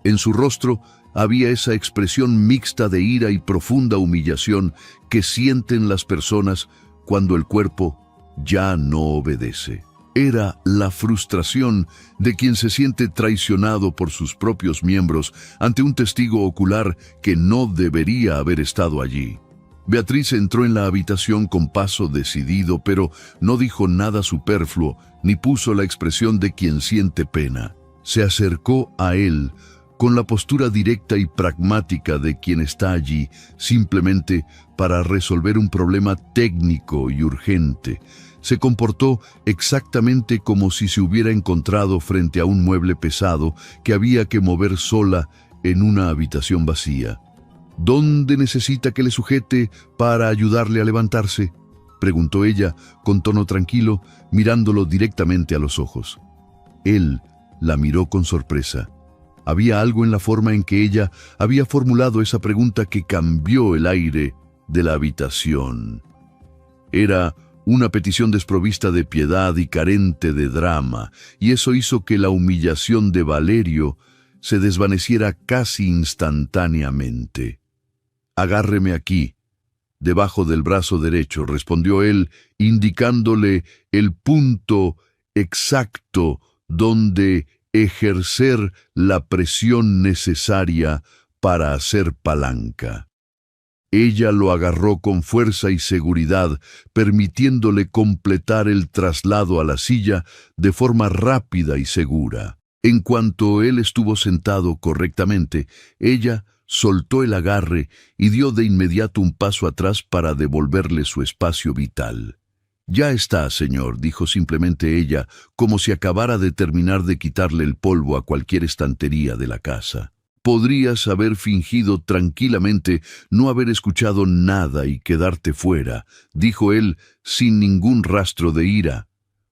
En su rostro había esa expresión mixta de ira y profunda humillación que sienten las personas cuando el cuerpo ya no obedece. Era la frustración de quien se siente traicionado por sus propios miembros ante un testigo ocular que no debería haber estado allí. Beatriz entró en la habitación con paso decidido, pero no dijo nada superfluo, ni puso la expresión de quien siente pena. Se acercó a él con la postura directa y pragmática de quien está allí simplemente para resolver un problema técnico y urgente. Se comportó exactamente como si se hubiera encontrado frente a un mueble pesado que había que mover sola en una habitación vacía. ¿Dónde necesita que le sujete para ayudarle a levantarse?, preguntó ella con tono tranquilo, mirándolo directamente a los ojos. Él la miró con sorpresa. Había algo en la forma en que ella había formulado esa pregunta que cambió el aire de la habitación. Era una petición desprovista de piedad y carente de drama, y eso hizo que la humillación de Valerio se desvaneciera casi instantáneamente. «Agárreme aquí, debajo del brazo derecho», respondió él, indicándole el punto exacto donde ejercer la presión necesaria para hacer palanca. Ella lo agarró con fuerza y seguridad, permitiéndole completar el traslado a la silla de forma rápida y segura. En cuanto él estuvo sentado correctamente, ella soltó el agarre y dio de inmediato un paso atrás para devolverle su espacio vital. «Ya está, señor», dijo simplemente ella, como si acabara de terminar de quitarle el polvo a cualquier estantería de la casa. «Podrías haber fingido tranquilamente no haber escuchado nada y quedarte fuera», dijo él sin ningún rastro de ira.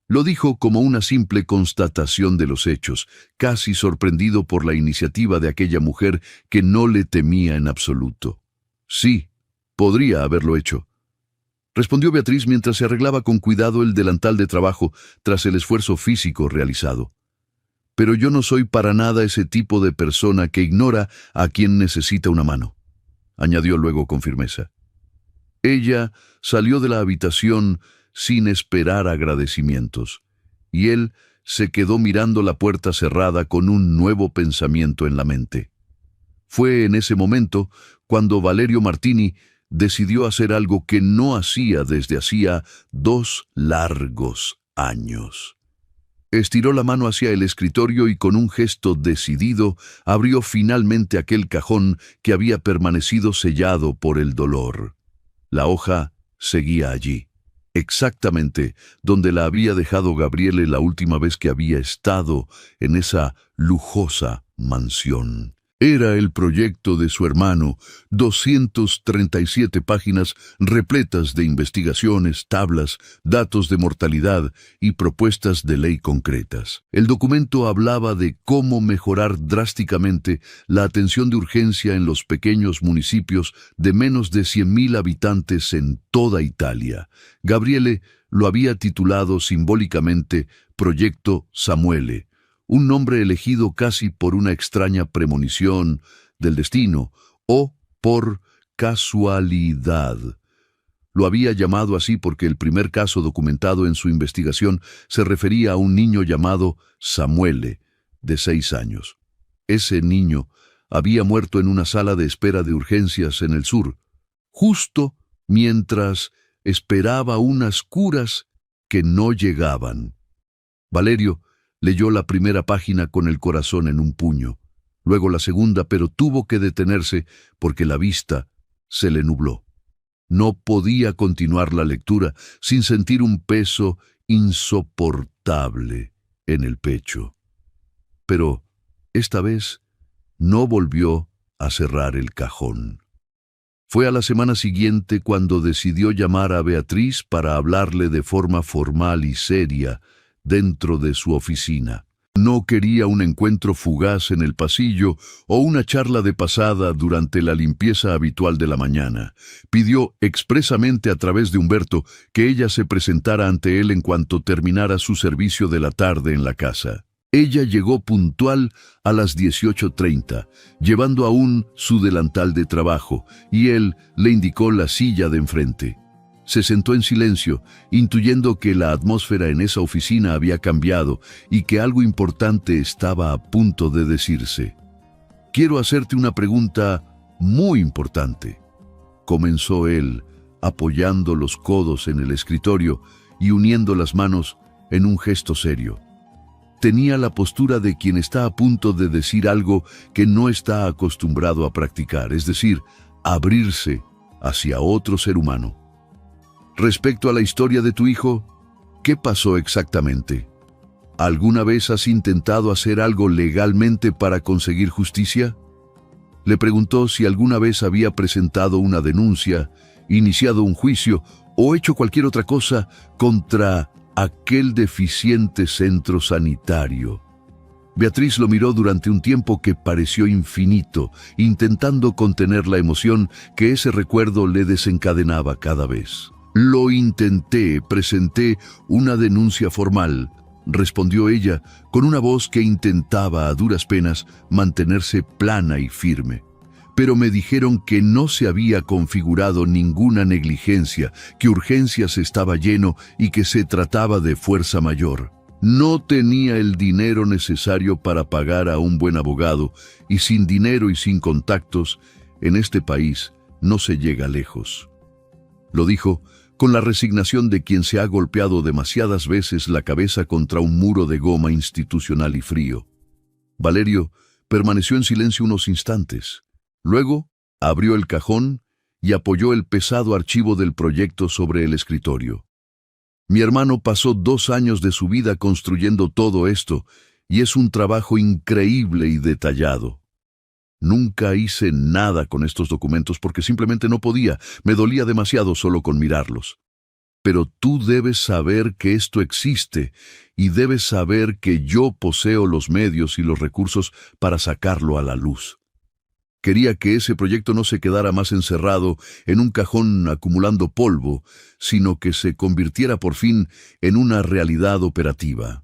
Lo dijo como una simple constatación de los hechos, casi sorprendido por la iniciativa de aquella mujer que no le temía en absoluto. «Sí, podría haberlo hecho», respondió Beatriz mientras se arreglaba con cuidado el delantal de trabajo tras el esfuerzo físico realizado. «Pero yo no soy para nada ese tipo de persona que ignora a quien necesita una mano», añadió luego con firmeza. Ella salió de la habitación sin esperar agradecimientos, y él se quedó mirando la puerta cerrada con un nuevo pensamiento en la mente. Fue en ese momento cuando Valerio Martini decidió hacer algo que no hacía desde hacía 2 largos años. Estiró la mano hacia el escritorio y con un gesto decidido abrió finalmente aquel cajón que había permanecido sellado por el dolor. La hoja seguía allí, exactamente donde la había dejado Gabriele la última vez que había estado en esa lujosa mansión. Era el proyecto de su hermano, 237 páginas repletas de investigaciones, tablas, datos de mortalidad y propuestas de ley concretas. El documento hablaba de cómo mejorar drásticamente la atención de urgencia en los pequeños municipios de menos de 100.000 habitantes en toda Italia. Gabriele lo había titulado simbólicamente Proyecto Samuele, un nombre elegido casi por una extraña premonición del destino o por casualidad. Lo había llamado así porque el primer caso documentado en su investigación se refería a un niño llamado Samuele, de 6 años. Ese niño había muerto en una sala de espera de urgencias en el sur, justo mientras esperaba unas curas que no llegaban. Valerio leyó la primera página con el corazón en un puño, luego la segunda, pero tuvo que detenerse porque la vista se le nubló. No podía continuar la lectura sin sentir un peso insoportable en el pecho. Pero esta vez no volvió a cerrar el cajón. Fue a la semana siguiente cuando decidió llamar a Beatriz para hablarle de forma formal y seria dentro de su oficina. No quería un encuentro fugaz en el pasillo o una charla de pasada durante la limpieza habitual de la mañana. Pidió expresamente a través de Humberto que ella se presentara ante él en cuanto terminara su servicio de la tarde en la casa. Ella llegó puntual a las 18:30, llevando aún su delantal de trabajo, y él le indicó la silla de enfrente. Se sentó en silencio, intuyendo que la atmósfera en esa oficina había cambiado y que algo importante estaba a punto de decirse. «Quiero hacerte una pregunta muy importante», comenzó él, apoyando los codos en el escritorio y uniendo las manos en un gesto serio. Tenía la postura de quien está a punto de decir algo que no está acostumbrado a practicar, es decir, abrirse hacia otro ser humano. Respecto a la historia de tu hijo, ¿qué pasó exactamente? ¿Alguna vez has intentado hacer algo legalmente para conseguir justicia? Le preguntó si alguna vez había presentado una denuncia, iniciado un juicio o hecho cualquier otra cosa contra aquel deficiente centro sanitario. Beatriz lo miró durante un tiempo que pareció infinito, intentando contener la emoción que ese recuerdo le desencadenaba cada vez. «Lo intenté, presenté una denuncia formal», respondió ella con una voz que intentaba a duras penas mantenerse plana y firme. «Pero me dijeron que no se había configurado ninguna negligencia, que urgencias estaba lleno y que se trataba de fuerza mayor. No tenía el dinero necesario para pagar a un buen abogado, y sin dinero y sin contactos, en este país no se llega lejos». Lo dijo con la resignación de quien se ha golpeado demasiadas veces la cabeza contra un muro de goma institucional y frío. Valerio permaneció en silencio unos instantes. Luego abrió el cajón y apoyó el pesado archivo del proyecto sobre el escritorio. «Mi hermano pasó 2 años de su vida construyendo todo esto, y es un trabajo increíble y detallado. Nunca hice nada con estos documentos porque simplemente no podía, me dolía demasiado solo con mirarlos. Pero tú debes saber que esto existe y debes saber que yo poseo los medios y los recursos para sacarlo a la luz». Quería que ese proyecto no se quedara más encerrado en un cajón acumulando polvo, sino que se convirtiera por fin en una realidad operativa.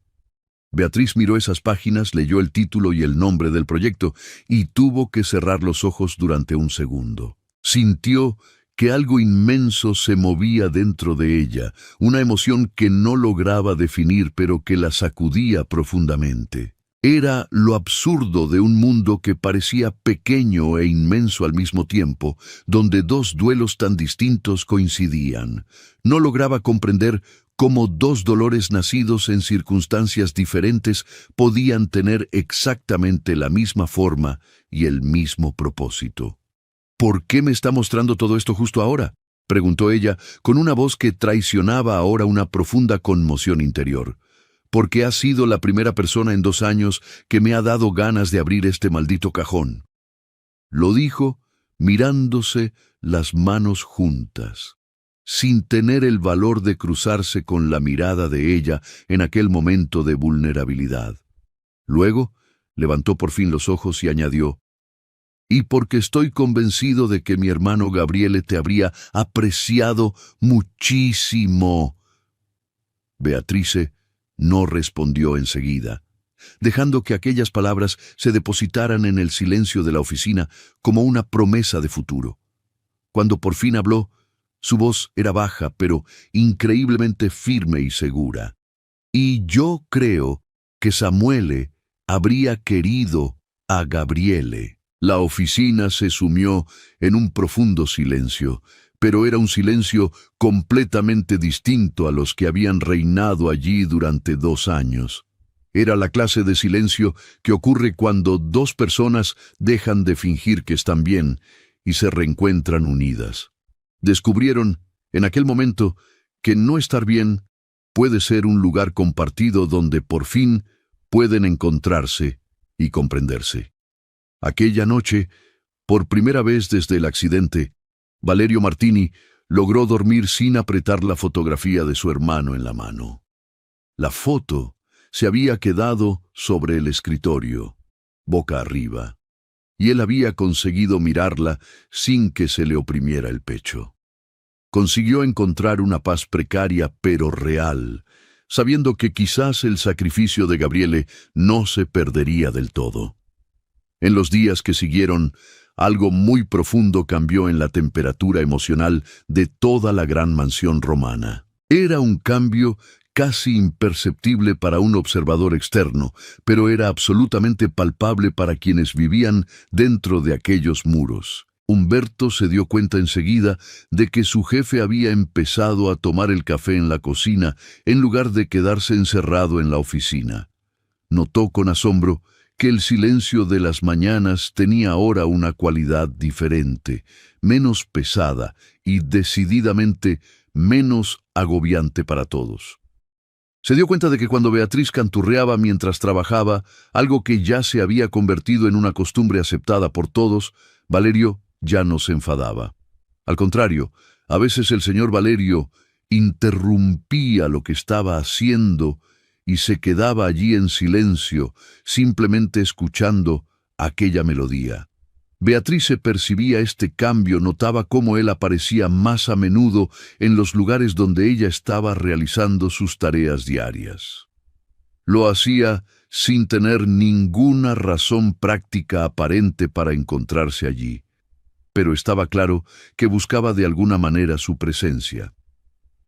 Beatriz miró esas páginas, leyó el título y el nombre del proyecto y tuvo que cerrar los ojos durante un segundo. Sintió que algo inmenso se movía dentro de ella, una emoción que no lograba definir pero que la sacudía profundamente. Era lo absurdo de un mundo que parecía pequeño e inmenso al mismo tiempo, donde 2 duelos tan distintos coincidían. No lograba comprender cómo 2 dolores nacidos en circunstancias diferentes podían tener exactamente la misma forma y el mismo propósito. «¿Por qué me está mostrando todo esto justo ahora?», preguntó ella, con una voz que traicionaba ahora una profunda conmoción interior. «Porque has sido la primera persona en 2 años que me ha dado ganas de abrir este maldito cajón». Lo dijo mirándose las manos juntas, sin tener el valor de cruzarse con la mirada de ella en aquel momento de vulnerabilidad. Luego levantó por fin los ojos y añadió: «Y porque estoy convencido de que mi hermano Gabriele te habría apreciado muchísimo». Beatrice no respondió enseguida, dejando que aquellas palabras se depositaran en el silencio de la oficina como una promesa de futuro. Cuando por fin habló, su voz era baja, pero increíblemente firme y segura. «Y yo creo que Samuele habría querido a Gabriele». La oficina se sumió en un profundo silencio, pero era un silencio completamente distinto a los que habían reinado allí durante 2 años. Era la clase de silencio que ocurre cuando 2 personas dejan de fingir que están bien y se reencuentran unidas. Descubrieron, en aquel momento, que no estar bien puede ser un lugar compartido donde por fin pueden encontrarse y comprenderse. Aquella noche, por primera vez desde el accidente, Valerio Martini logró dormir sin apretar la fotografía de su hermano en la mano. La foto se había quedado sobre el escritorio, boca arriba, y él había conseguido mirarla sin que se le oprimiera el pecho. Consiguió encontrar una paz precaria pero real, sabiendo que quizás el sacrificio de Gabriele no se perdería del todo. En los días que siguieron, algo muy profundo cambió en la temperatura emocional de toda la gran mansión romana. Era un cambio casi imperceptible para un observador externo, pero era absolutamente palpable para quienes vivían dentro de aquellos muros. Humberto se dio cuenta enseguida de que su jefe había empezado a tomar el café en la cocina en lugar de quedarse encerrado en la oficina. Notó con asombro que el silencio de las mañanas tenía ahora una cualidad diferente, menos pesada y decididamente menos agobiante para todos. Se dio cuenta de que cuando Beatriz canturreaba mientras trabajaba, algo que ya se había convertido en una costumbre aceptada por todos, Valerio ya no se enfadaba. Al contrario, a veces el señor Valerio interrumpía lo que estaba haciendo y se quedaba allí en silencio, simplemente escuchando aquella melodía. Beatriz percibía este cambio, notaba cómo él aparecía más a menudo en los lugares donde ella estaba realizando sus tareas diarias. Lo hacía sin tener ninguna razón práctica aparente para encontrarse allí, pero estaba claro que buscaba de alguna manera su presencia.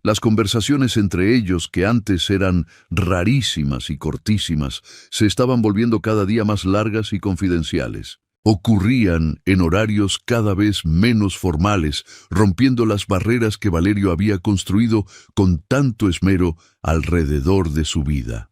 Las conversaciones entre ellos, que antes eran rarísimas y cortísimas, se estaban volviendo cada día más largas y confidenciales. Ocurrían en horarios cada vez menos formales, rompiendo las barreras que Valerio había construido con tanto esmero alrededor de su vida.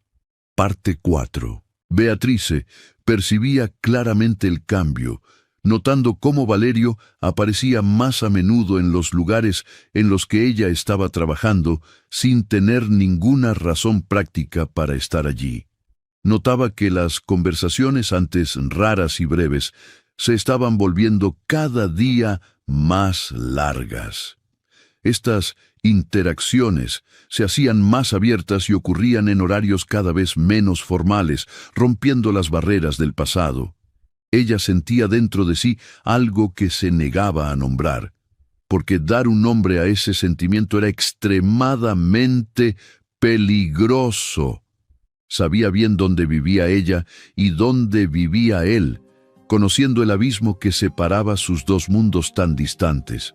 Parte 4. Beatrice percibía claramente el cambio, notando cómo Valerio aparecía más a menudo en los lugares en los que ella estaba trabajando, sin tener ninguna razón práctica para estar allí. Notaba que las conversaciones, antes raras y breves, se estaban volviendo cada día más largas. Estas interacciones se hacían más abiertas y ocurrían en horarios cada vez menos formales, rompiendo las barreras del pasado. Ella sentía dentro de sí algo que se negaba a nombrar, porque dar un nombre a ese sentimiento era extremadamente peligroso. Sabía bien dónde vivía ella y dónde vivía él, conociendo el abismo que separaba sus dos mundos tan distantes.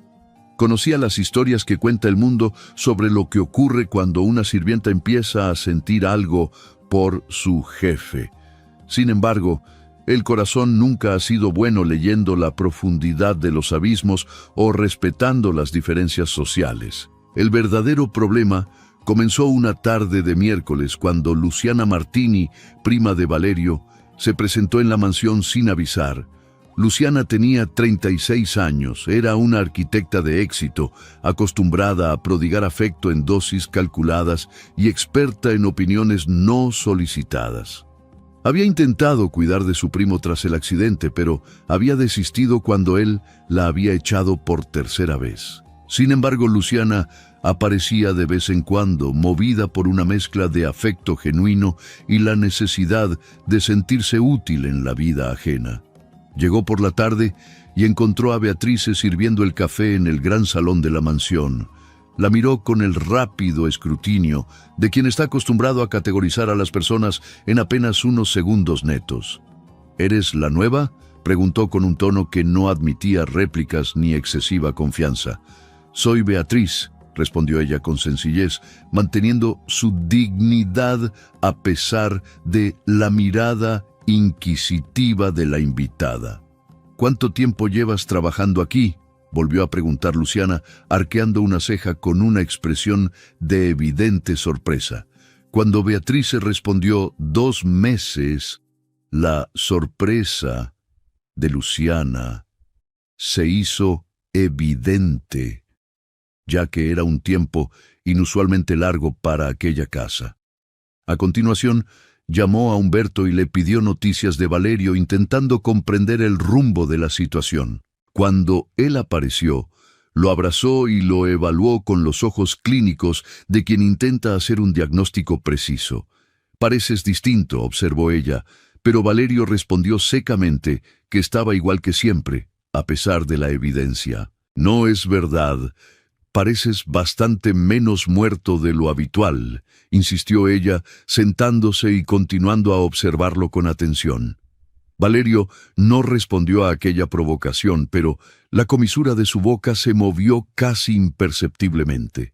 Conocía las historias que cuenta el mundo sobre lo que ocurre cuando una sirvienta empieza a sentir algo por su jefe. Sin embargo, el corazón nunca ha sido bueno leyendo la profundidad de los abismos o respetando las diferencias sociales. El verdadero problema comenzó una tarde de miércoles cuando Luciana Martini, prima de Valerio, se presentó en la mansión sin avisar. Luciana tenía 36 años, era una arquitecta de éxito, acostumbrada a prodigar afecto en dosis calculadas y experta en opiniones no solicitadas. Había intentado cuidar de su primo tras el accidente, pero había desistido cuando él la había echado por tercera vez. Sin embargo, Luciana aparecía de vez en cuando, movida por una mezcla de afecto genuino y la necesidad de sentirse útil en la vida ajena. Llegó por la tarde y encontró a Beatrice sirviendo el café en el gran salón de la mansión. La miró con el rápido escrutinio de quien está acostumbrado a categorizar a las personas en apenas unos segundos netos. ¿Eres la nueva?, preguntó con un tono que no admitía réplicas ni excesiva confianza. «Soy Beatriz», respondió ella con sencillez, manteniendo su dignidad a pesar de la mirada inquisitiva de la invitada. «¿Cuánto tiempo llevas trabajando aquí?», volvió a preguntar Luciana, arqueando una ceja con una expresión de evidente sorpresa. Cuando Beatriz respondió 2 meses, la sorpresa de Luciana se hizo evidente, ya que era un tiempo inusualmente largo para aquella casa. A continuación, llamó a Humberto y le pidió noticias de Valerio, intentando comprender el rumbo de la situación. Cuando él apareció, Lo abrazó y lo evaluó con los ojos clínicos de quien intenta hacer un diagnóstico preciso. «Pareces distinto», observó ella, pero Valerio respondió secamente que estaba igual que siempre, a pesar de la evidencia. «No es verdad. Pareces bastante menos muerto de lo habitual», insistió ella, sentándose y continuando a observarlo con atención. Valerio no respondió a aquella provocación, pero la comisura de su boca se movió casi imperceptiblemente.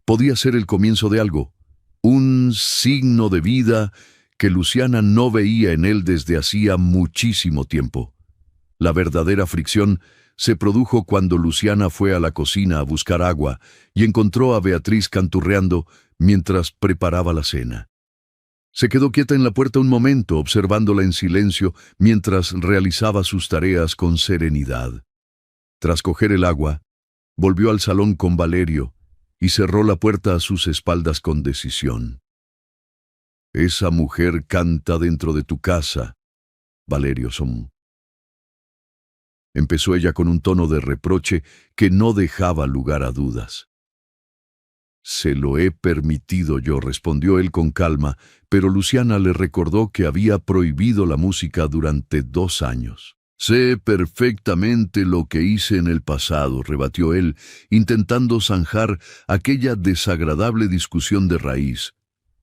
Podía ser el comienzo de algo, un signo de vida que Luciana no veía en él desde hacía muchísimo tiempo. La verdadera fricción se produjo cuando Luciana fue a la cocina a buscar agua y encontró a Beatriz canturreando mientras preparaba la cena. Se quedó quieta en la puerta un momento, observándola en silencio mientras realizaba sus tareas con serenidad. Tras coger el agua, volvió al salón con Valerio y cerró la puerta a sus espaldas con decisión. «Esa mujer canta dentro de tu casa, Valerio Som». Empezó ella con un tono de reproche que no dejaba lugar a dudas. «Se lo he permitido yo», respondió él con calma, pero Luciana le recordó que había prohibido la música durante 2 años. «Sé perfectamente lo que hice en el pasado», rebatió él, intentando zanjar aquella desagradable discusión de raíz.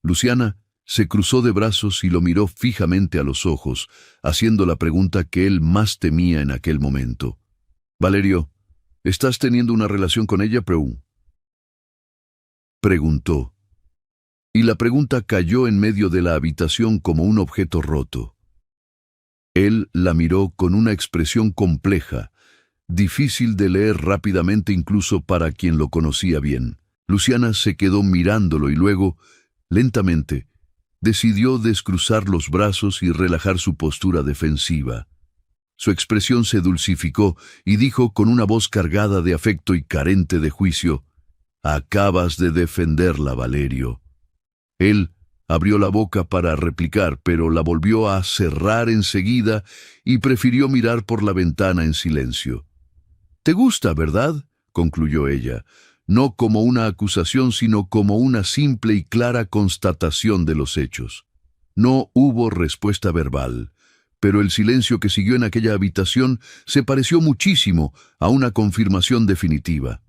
Luciana se cruzó de brazos y lo miró fijamente a los ojos, haciendo la pregunta que él más temía en aquel momento. «Valerio, ¿estás teniendo una relación con ella, Preu?», preguntó. Y la pregunta cayó en medio de la habitación como un objeto roto. Él la miró con una expresión compleja, difícil de leer rápidamente incluso para quien lo conocía bien. Luciana se quedó mirándolo y luego, lentamente, decidió descruzar los brazos y relajar su postura defensiva. Su expresión se dulcificó y dijo con una voz cargada de afecto y carente de juicio: «Acabas de defenderla, Valerio». Él abrió la boca para replicar, pero la volvió a cerrar enseguida y prefirió mirar por la ventana en silencio. «Te gusta, ¿verdad?», concluyó ella, no como una acusación, sino como una simple y clara constatación de los hechos. No hubo respuesta verbal, pero el silencio que siguió en aquella habitación se pareció muchísimo a una confirmación definitiva.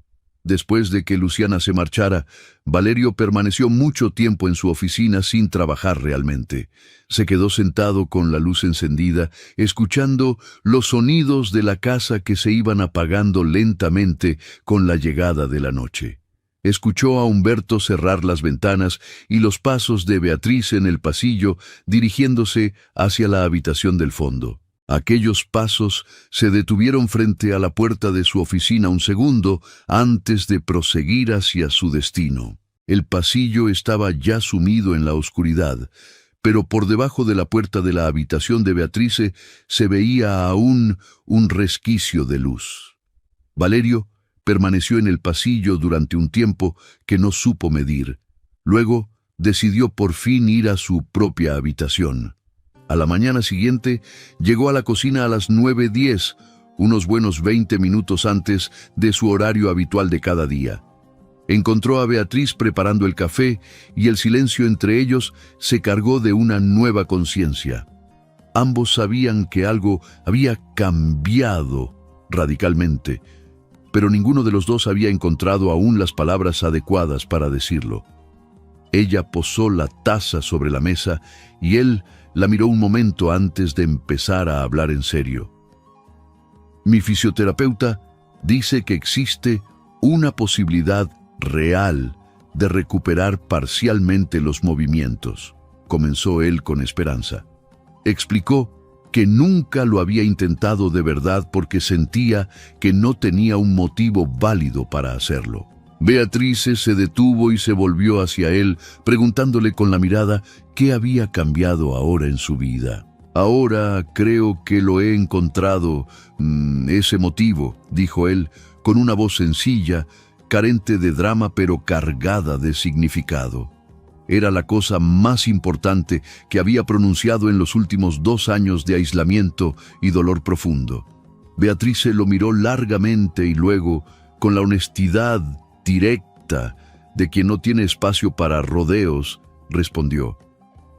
Después de que Luciana se marchara, Valerio permaneció mucho tiempo en su oficina sin trabajar realmente. Se quedó sentado con la luz encendida, escuchando los sonidos de la casa que se iban apagando lentamente con la llegada de la noche. Escuchó a Humberto cerrar las ventanas y los pasos de Beatriz en el pasillo dirigiéndose hacia la habitación del fondo. Aquellos pasos se detuvieron frente a la puerta de su oficina un segundo antes de proseguir hacia su destino. El pasillo estaba ya sumido en la oscuridad, pero por debajo de la puerta de la habitación de Beatrice se veía aún un resquicio de luz. Valerio permaneció en el pasillo durante un tiempo que no supo medir. Luego decidió por fin ir a su propia habitación. A la mañana siguiente, llegó a la cocina a las 9:10, unos buenos 20 minutos antes de su horario habitual de cada día. Encontró a Beatriz preparando el café y el silencio entre ellos se cargó de una nueva conciencia. Ambos sabían que algo había cambiado radicalmente, pero ninguno de los dos había encontrado aún las palabras adecuadas para decirlo. Ella posó la taza sobre la mesa y él la miró un momento antes de empezar a hablar en serio. «Mi fisioterapeuta dice que existe una posibilidad real de recuperar parcialmente los movimientos», comenzó él con esperanza. Explicó que nunca lo había intentado de verdad porque sentía que no tenía un motivo válido para hacerlo. Beatrice se detuvo y se volvió hacia él, preguntándole con la mirada qué había cambiado ahora en su vida. «Ahora creo que lo he encontrado, ese motivo», dijo él, con una voz sencilla, carente de drama pero cargada de significado. Era la cosa más importante que había pronunciado en los últimos 2 años de aislamiento y dolor profundo. Beatrice lo miró largamente y luego, con la honestidad directa de quien no tiene espacio para rodeos, respondió: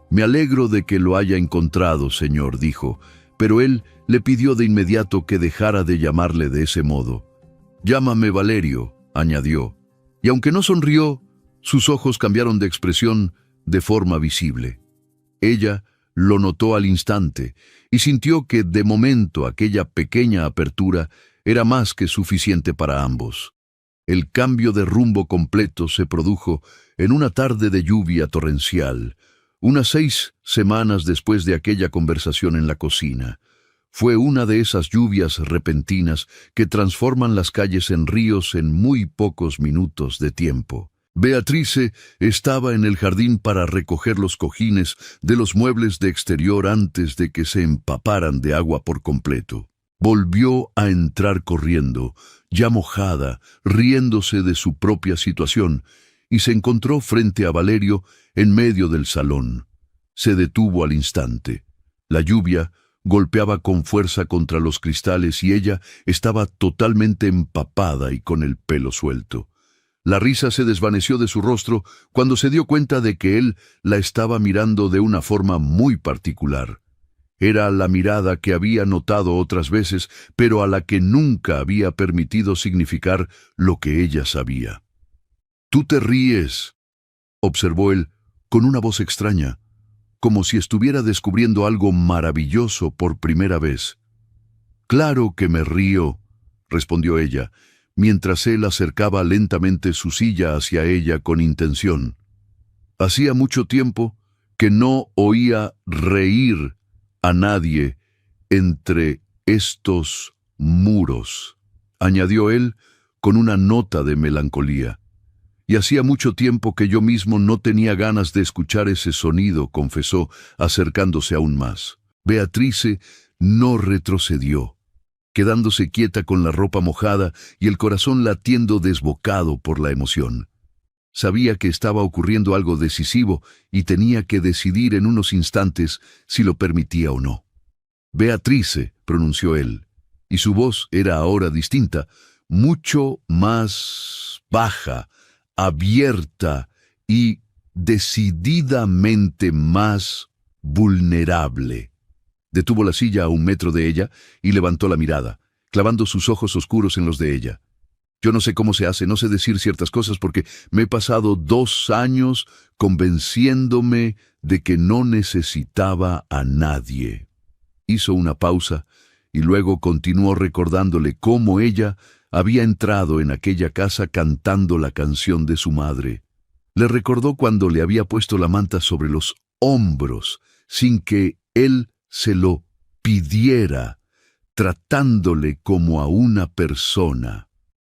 «Me alegro de que lo haya encontrado, señor», dijo, pero él le pidió de inmediato que dejara de llamarle de ese modo. «Llámame Valerio», añadió, y aunque no sonrió, sus ojos cambiaron de expresión de forma visible. Ella lo notó al instante y sintió que de momento aquella pequeña apertura era más que suficiente para ambos. El cambio de rumbo completo se produjo en una tarde de lluvia torrencial, unas 6 semanas después de aquella conversación en la cocina. Fue una de esas lluvias repentinas que transforman las calles en ríos en muy pocos minutos de tiempo. Beatrice estaba en el jardín para recoger los cojines de los muebles de exterior antes de que se empaparan de agua por completo. Volvió a entrar corriendo, ya mojada, riéndose de su propia situación, y se encontró frente a Valerio en medio del salón. Se detuvo al instante. La lluvia golpeaba con fuerza contra los cristales y ella estaba totalmente empapada y con el pelo suelto. La risa se desvaneció de su rostro cuando se dio cuenta de que él la estaba mirando de una forma muy particular. Era la mirada que había notado otras veces, pero a la que nunca había permitido significar lo que ella sabía. «Tú te ríes», observó él con una voz extraña, como si estuviera descubriendo algo maravilloso por primera vez. «Claro que me río», respondió ella, mientras él acercaba lentamente su silla hacia ella con intención. Hacía mucho tiempo que no oía reír a nadie entre estos muros, añadió él con una nota de melancolía. Y hacía mucho tiempo que yo mismo no tenía ganas de escuchar ese sonido, confesó, acercándose aún más. Beatrice no retrocedió, quedándose quieta con la ropa mojada y el corazón latiendo desbocado por la emoción. Sabía que estaba ocurriendo algo decisivo y tenía que decidir en unos instantes si lo permitía o no. «Beatrice», pronunció él, y su voz era ahora distinta, mucho más baja, abierta y decididamente más vulnerable. Detuvo la silla a 1 metro de ella y levantó la mirada, clavando sus ojos oscuros en los de ella. «Yo no sé cómo se hace, no sé decir ciertas cosas porque me he pasado 2 años convenciéndome de que no necesitaba a nadie». Hizo una pausa y luego continuó recordándole cómo ella había entrado en aquella casa cantando la canción de su madre. Le recordó cuando le había puesto la manta sobre los hombros, sin que él se lo pidiera, tratándole como a una persona.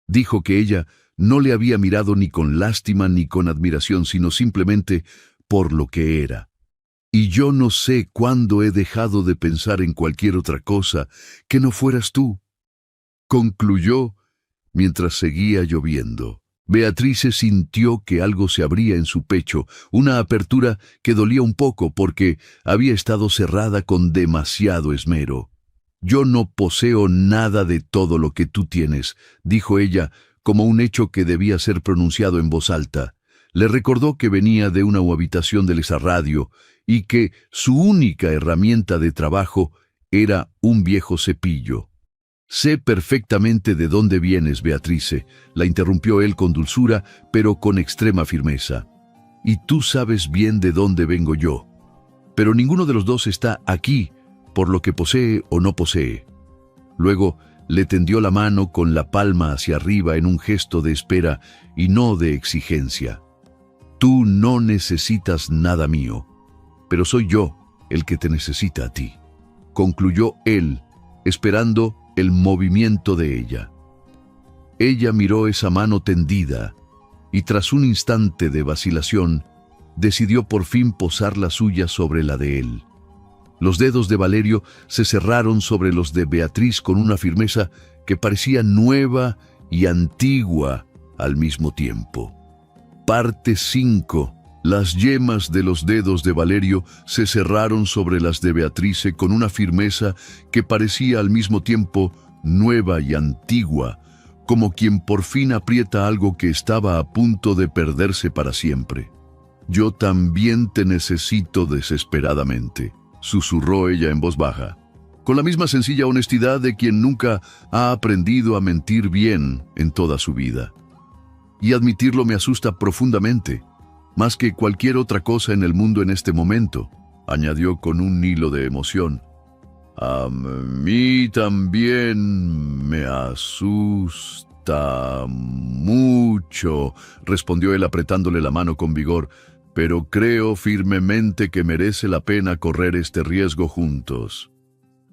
Dijo que ella no le había mirado ni con lástima ni con admiración, sino simplemente por lo que era. «Y yo no sé cuándo he dejado de pensar en cualquier otra cosa que no fueras tú», concluyó mientras seguía lloviendo. Beatrice sintió que algo se abría en su pecho, una apertura que dolía un poco porque había estado cerrada con demasiado esmero. «Yo no poseo nada de todo lo que tú tienes», dijo ella, como un hecho que debía ser pronunciado en voz alta. Le recordó que venía de una habitación de esa radio y que su única herramienta de trabajo era un viejo cepillo. «Sé perfectamente de dónde vienes, Beatrice», la interrumpió él con dulzura, pero con extrema firmeza. «Y tú sabes bien de dónde vengo yo. Pero ninguno de los dos está aquí por lo que posee o no posee». Luego le tendió la mano con la palma hacia arriba en un gesto de espera y no de exigencia. «Tú no necesitas nada mío, pero soy yo el que te necesita a ti», concluyó él, esperando el movimiento de ella. Ella miró esa mano tendida y tras un instante de vacilación, decidió por fin posar la suya sobre la de él. Los dedos de Valerio se cerraron sobre los de Beatriz con una firmeza que parecía nueva y antigua al mismo tiempo. Parte 5. Las yemas de los dedos de Valerio se cerraron sobre las de Beatrice con una firmeza que parecía al mismo tiempo nueva y antigua, como quien por fin aprieta algo que estaba a punto de perderse para siempre. «Yo también te necesito desesperadamente», susurró ella en voz baja, con la misma sencilla honestidad de quien nunca ha aprendido a mentir bien en toda su vida. Y admitirlo me asusta profundamente, más que cualquier otra cosa en el mundo en este momento, añadió con un hilo de emoción. «A mí también me asusta mucho», respondió él apretándole la mano con vigor, «pero creo firmemente que merece la pena correr este riesgo juntos».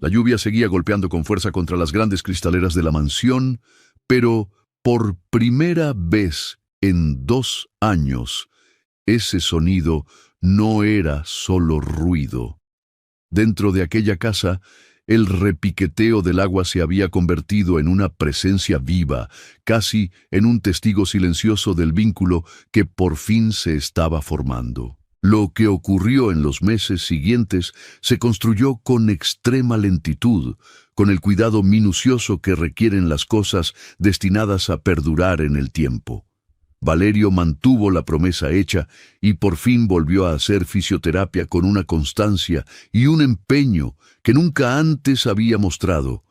La lluvia seguía golpeando con fuerza contra las grandes cristaleras de la mansión, pero por primera vez en 2 años, ese sonido no era solo ruido. Dentro de aquella casa, el repiqueteo del agua se había convertido en una presencia viva, casi en un testigo silencioso del vínculo que por fin se estaba formando. Lo que ocurrió en los meses siguientes se construyó con extrema lentitud, con el cuidado minucioso que requieren las cosas destinadas a perdurar en el tiempo. Valerio mantuvo la promesa hecha y por fin volvió a hacer fisioterapia con una constancia y un empeño que nunca antes había mostrado.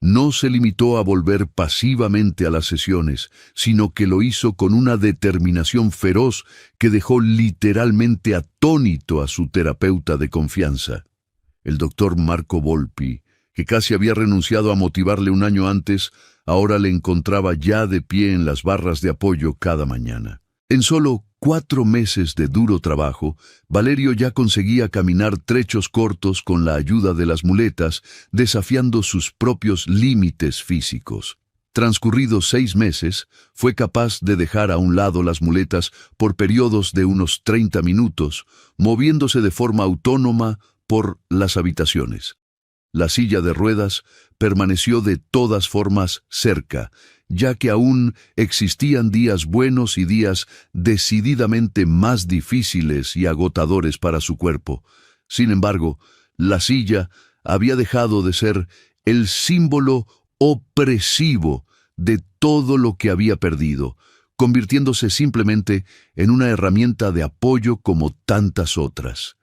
No se limitó a volver pasivamente a las sesiones, sino que lo hizo con una determinación feroz que dejó literalmente atónito a su terapeuta de confianza. El doctor Marco Volpi, que casi había renunciado a motivarle un año antes, ahora le encontraba ya de pie en las barras de apoyo cada mañana. En solo 4 meses de duro trabajo, Valerio ya conseguía caminar trechos cortos con la ayuda de las muletas, desafiando sus propios límites físicos. Transcurridos 6 meses, fue capaz de dejar a un lado las muletas por periodos de unos 30 minutos, moviéndose de forma autónoma por las habitaciones. La silla de ruedas permaneció de todas formas cerca, ya que aún existían días buenos y días decididamente más difíciles y agotadores para su cuerpo. Sin embargo, la silla había dejado de ser el símbolo opresivo de todo lo que había perdido, convirtiéndose simplemente en una herramienta de apoyo como tantas otras.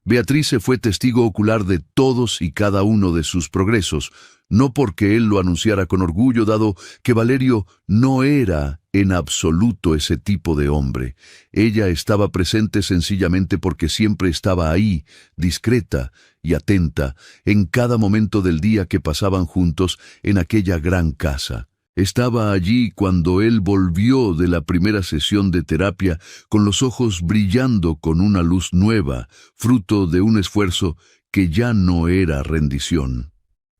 Beatrice fue testigo ocular de todos y cada uno de sus progresos, no porque él lo anunciara con orgullo, dado que Valerio no era en absoluto ese tipo de hombre. Ella estaba presente sencillamente porque siempre estaba ahí, discreta y atenta, en cada momento del día que pasaban juntos en aquella gran casa. Estaba allí cuando él volvió de la primera sesión de terapia con los ojos brillando con una luz nueva, fruto de un esfuerzo que ya no era rendición.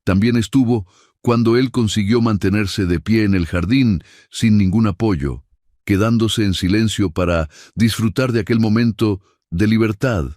También estuvo cuando él consiguió mantenerse de pie en el jardín sin ningún apoyo, quedándose en silencio para disfrutar de aquel momento de libertad.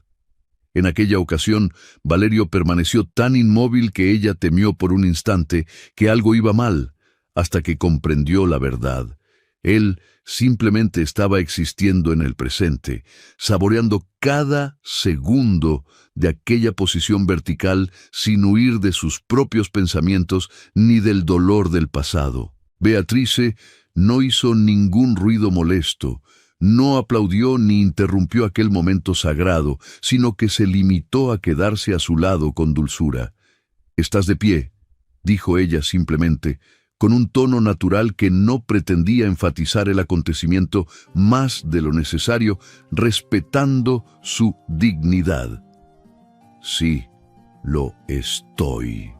En aquella ocasión, Valerio permaneció tan inmóvil que ella temió por un instante que algo iba mal, hasta que comprendió la verdad. Él simplemente estaba existiendo en el presente, saboreando cada segundo de aquella posición vertical sin huir de sus propios pensamientos ni del dolor del pasado. Beatrice no hizo ningún ruido molesto, no aplaudió ni interrumpió aquel momento sagrado, sino que se limitó a quedarse a su lado con dulzura. «¿Estás de pie?», dijo ella simplemente, con un tono natural que no pretendía enfatizar el acontecimiento más de lo necesario, respetando su dignidad. «Sí, lo estoy»,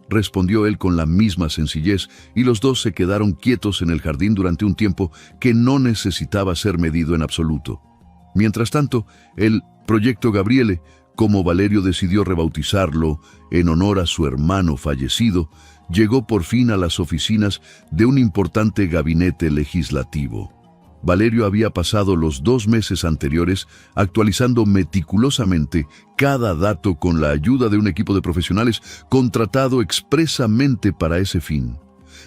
respondió él con la misma sencillez, y los dos se quedaron quietos en el jardín durante un tiempo que no necesitaba ser medido en absoluto. Mientras tanto, el Proyecto Gabriele, como Valerio decidió rebautizarlo en honor a su hermano fallecido, llegó por fin a las oficinas de un importante gabinete legislativo. Valerio había pasado los 2 meses anteriores actualizando meticulosamente cada dato con la ayuda de un equipo de profesionales contratado expresamente para ese fin.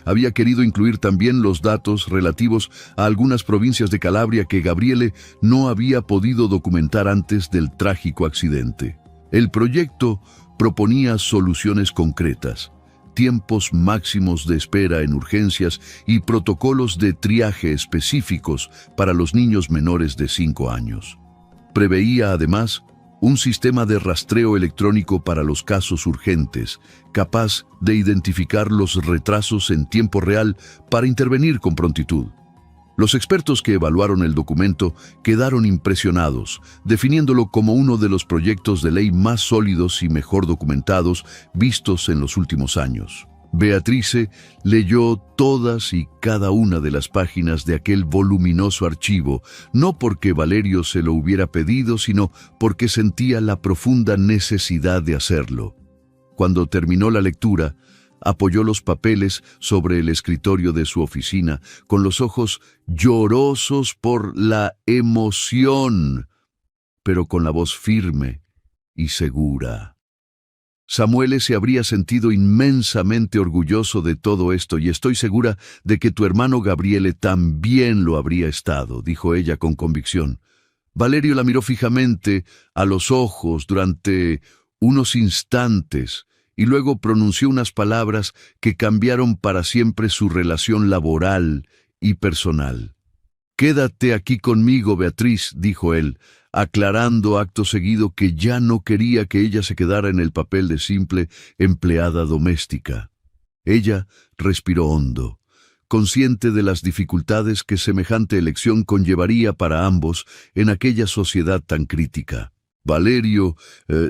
Había querido incluir también los datos relativos a algunas provincias de Calabria que Gabriele no había podido documentar antes del trágico accidente. El proyecto proponía soluciones concretas, tiempos máximos de espera en urgencias y protocolos de triaje específicos para los niños menores de 5 años. Preveía además un sistema de rastreo electrónico para los casos urgentes, capaz de identificar los retrasos en tiempo real para intervenir con prontitud. Los expertos que evaluaron el documento quedaron impresionados, definiéndolo como uno de los proyectos de ley más sólidos y mejor documentados vistos en los últimos años. Beatrice leyó todas y cada una de las páginas de aquel voluminoso archivo, no porque Valerio se lo hubiera pedido, sino porque sentía la profunda necesidad de hacerlo. Cuando terminó la lectura, apoyó los papeles sobre el escritorio de su oficina, con los ojos llorosos por la emoción, pero con la voz firme y segura. Samuel se habría sentido inmensamente orgulloso de todo esto, y estoy segura de que tu hermano Gabriele también lo habría estado, dijo ella con convicción. Valerio la miró fijamente a los ojos durante unos instantes, y luego pronunció unas palabras que cambiaron para siempre su relación laboral y personal. «Quédate aquí conmigo, Beatriz», dijo él, aclarando acto seguido que ya no quería que ella se quedara en el papel de simple empleada doméstica. Ella respiró hondo, consciente de las dificultades que semejante elección conllevaría para ambos en aquella sociedad tan crítica. «Valerio,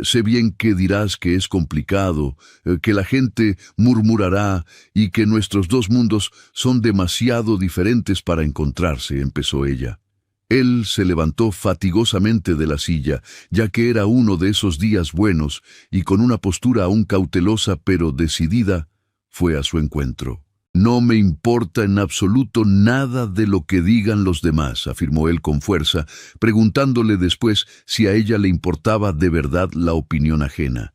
sé bien que dirás que es complicado, que la gente murmurará y que nuestros dos mundos son demasiado diferentes para encontrarse», empezó ella. Él se levantó fatigosamente de la silla, ya que era uno de esos días buenos, y con una postura aún cautelosa pero decidida, fue a su encuentro. «No me importa en absoluto nada de lo que digan los demás», afirmó él con fuerza, preguntándole después si a ella le importaba de verdad la opinión ajena.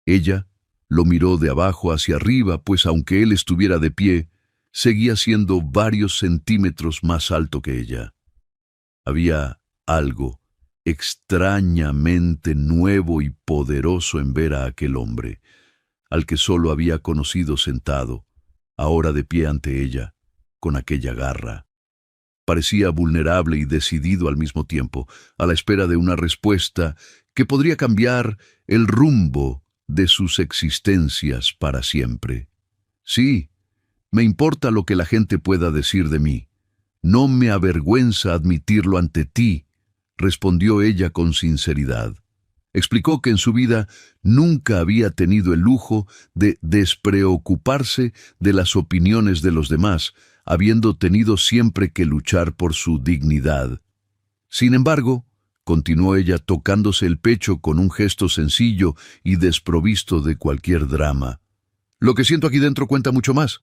Ella lo miró de abajo hacia arriba, pues aunque él estuviera de pie, seguía siendo varios centímetros más alto que ella. Había algo extrañamente nuevo y poderoso en ver a aquel hombre, al que solo había conocido sentado, ahora de pie ante ella, con aquella garra. Parecía vulnerable y decidido al mismo tiempo, a la espera de una respuesta que podría cambiar el rumbo de sus existencias para siempre. «Sí, me importa lo que la gente pueda decir de mí. No me avergüenza admitirlo ante ti», respondió ella con sinceridad. Explicó que en su vida nunca había tenido el lujo de despreocuparse de las opiniones de los demás, habiendo tenido siempre que luchar por su dignidad. Sin embargo, continuó ella tocándose el pecho con un gesto sencillo y desprovisto de cualquier drama, «lo que siento aquí dentro cuenta mucho más».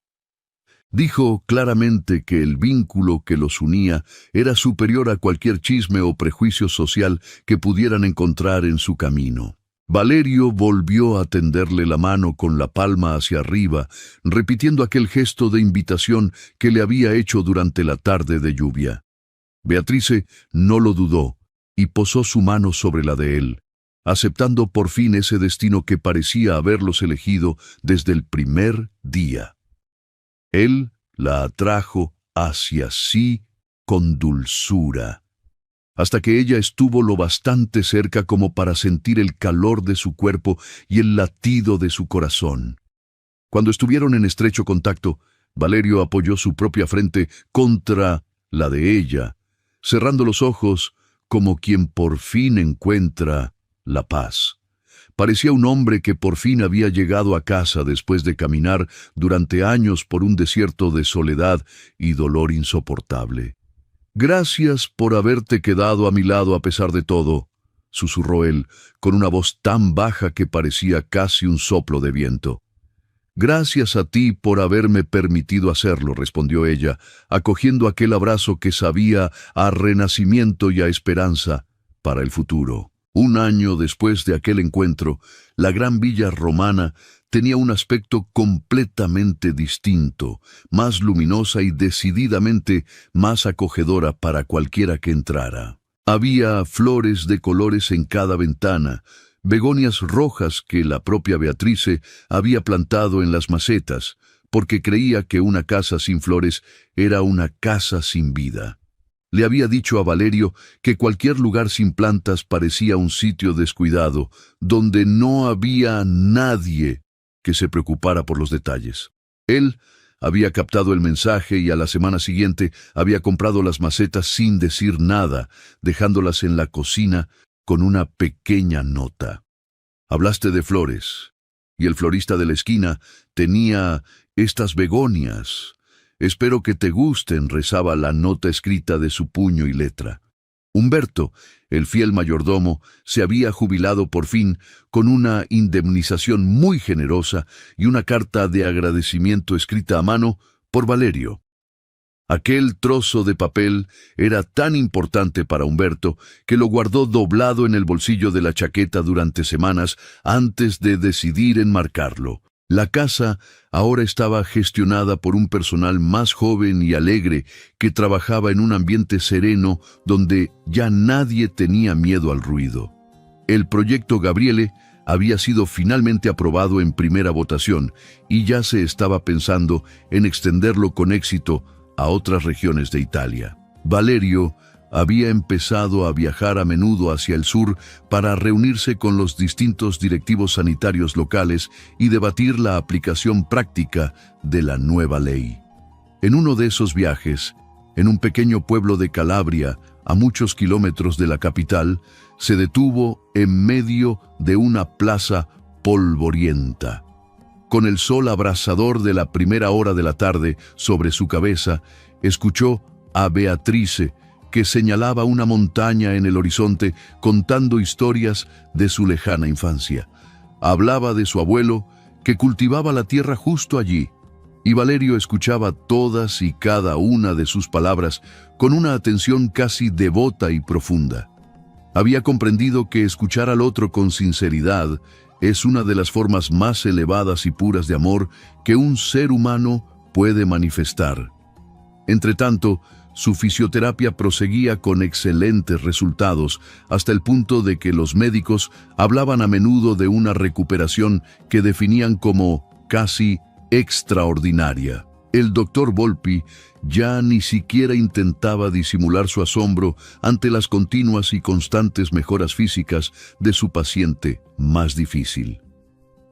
Dijo claramente que el vínculo que los unía era superior a cualquier chisme o prejuicio social que pudieran encontrar en su camino. Valerio volvió a tenderle la mano con la palma hacia arriba, repitiendo aquel gesto de invitación que le había hecho durante la tarde de lluvia. Beatrice no lo dudó y posó su mano sobre la de él, aceptando por fin ese destino que parecía haberlos elegido desde el primer día. Él la atrajo hacia sí con dulzura, hasta que ella estuvo lo bastante cerca como para sentir el calor de su cuerpo y el latido de su corazón. Cuando estuvieron en estrecho contacto, Valerio apoyó su propia frente contra la de ella, cerrando los ojos como quien por fin encuentra la paz. Parecía un hombre que por fin había llegado a casa después de caminar durante años por un desierto de soledad y dolor insoportable. «Gracias por haberte quedado a mi lado a pesar de todo», susurró él, con una voz tan baja que parecía casi un soplo de viento. «Gracias a ti por haberme permitido hacerlo», respondió ella, acogiendo aquel abrazo que sabía a renacimiento y a esperanza para el futuro. 1 año después de aquel encuentro, la gran villa romana tenía un aspecto completamente distinto, más luminosa y decididamente más acogedora para cualquiera que entrara. Había flores de colores en cada ventana, begonias rojas que la propia Beatrice había plantado en las macetas, porque creía que una casa sin flores era una casa sin vida. Le había dicho a Valerio que cualquier lugar sin plantas parecía un sitio descuidado, donde no había nadie que se preocupara por los detalles. Él había captado el mensaje y a la semana siguiente había comprado las macetas sin decir nada, dejándolas en la cocina con una pequeña nota. Hablaste de flores, y el florista de la esquina tenía estas begonias. Espero que te gusten, rezaba la nota escrita de su puño y letra. Humberto, el fiel mayordomo, se había jubilado por fin con una indemnización muy generosa y una carta de agradecimiento escrita a mano por Valerio. Aquel trozo de papel era tan importante para Humberto que lo guardó doblado en el bolsillo de la chaqueta durante semanas antes de decidir enmarcarlo. La casa ahora estaba gestionada por un personal más joven y alegre que trabajaba en un ambiente sereno donde ya nadie tenía miedo al ruido. El proyecto Gabriele había sido finalmente aprobado en primera votación y ya se estaba pensando en extenderlo con éxito a otras regiones de Italia. Valerio había empezado a viajar a menudo hacia el sur para reunirse con los distintos directivos sanitarios locales y debatir la aplicación práctica de la nueva ley. En uno de esos viajes, en un pequeño pueblo de Calabria, a muchos kilómetros de la capital, se detuvo en medio de una plaza polvorienta. Con el sol abrasador de la primera hora de la tarde sobre su cabeza, escuchó a Beatrice, que señalaba una montaña en el horizonte contando historias de su lejana infancia. Hablaba de su abuelo, que cultivaba la tierra justo allí, y Valerio escuchaba todas y cada una de sus palabras con una atención casi devota y profunda. Había comprendido que escuchar al otro con sinceridad es una de las formas más elevadas y puras de amor que un ser humano puede manifestar. Entretanto, su fisioterapia proseguía con excelentes resultados, hasta el punto de que los médicos hablaban a menudo de una recuperación que definían como casi extraordinaria. El doctor Volpi ya ni siquiera intentaba disimular su asombro ante las continuas y constantes mejoras físicas de su paciente más difícil.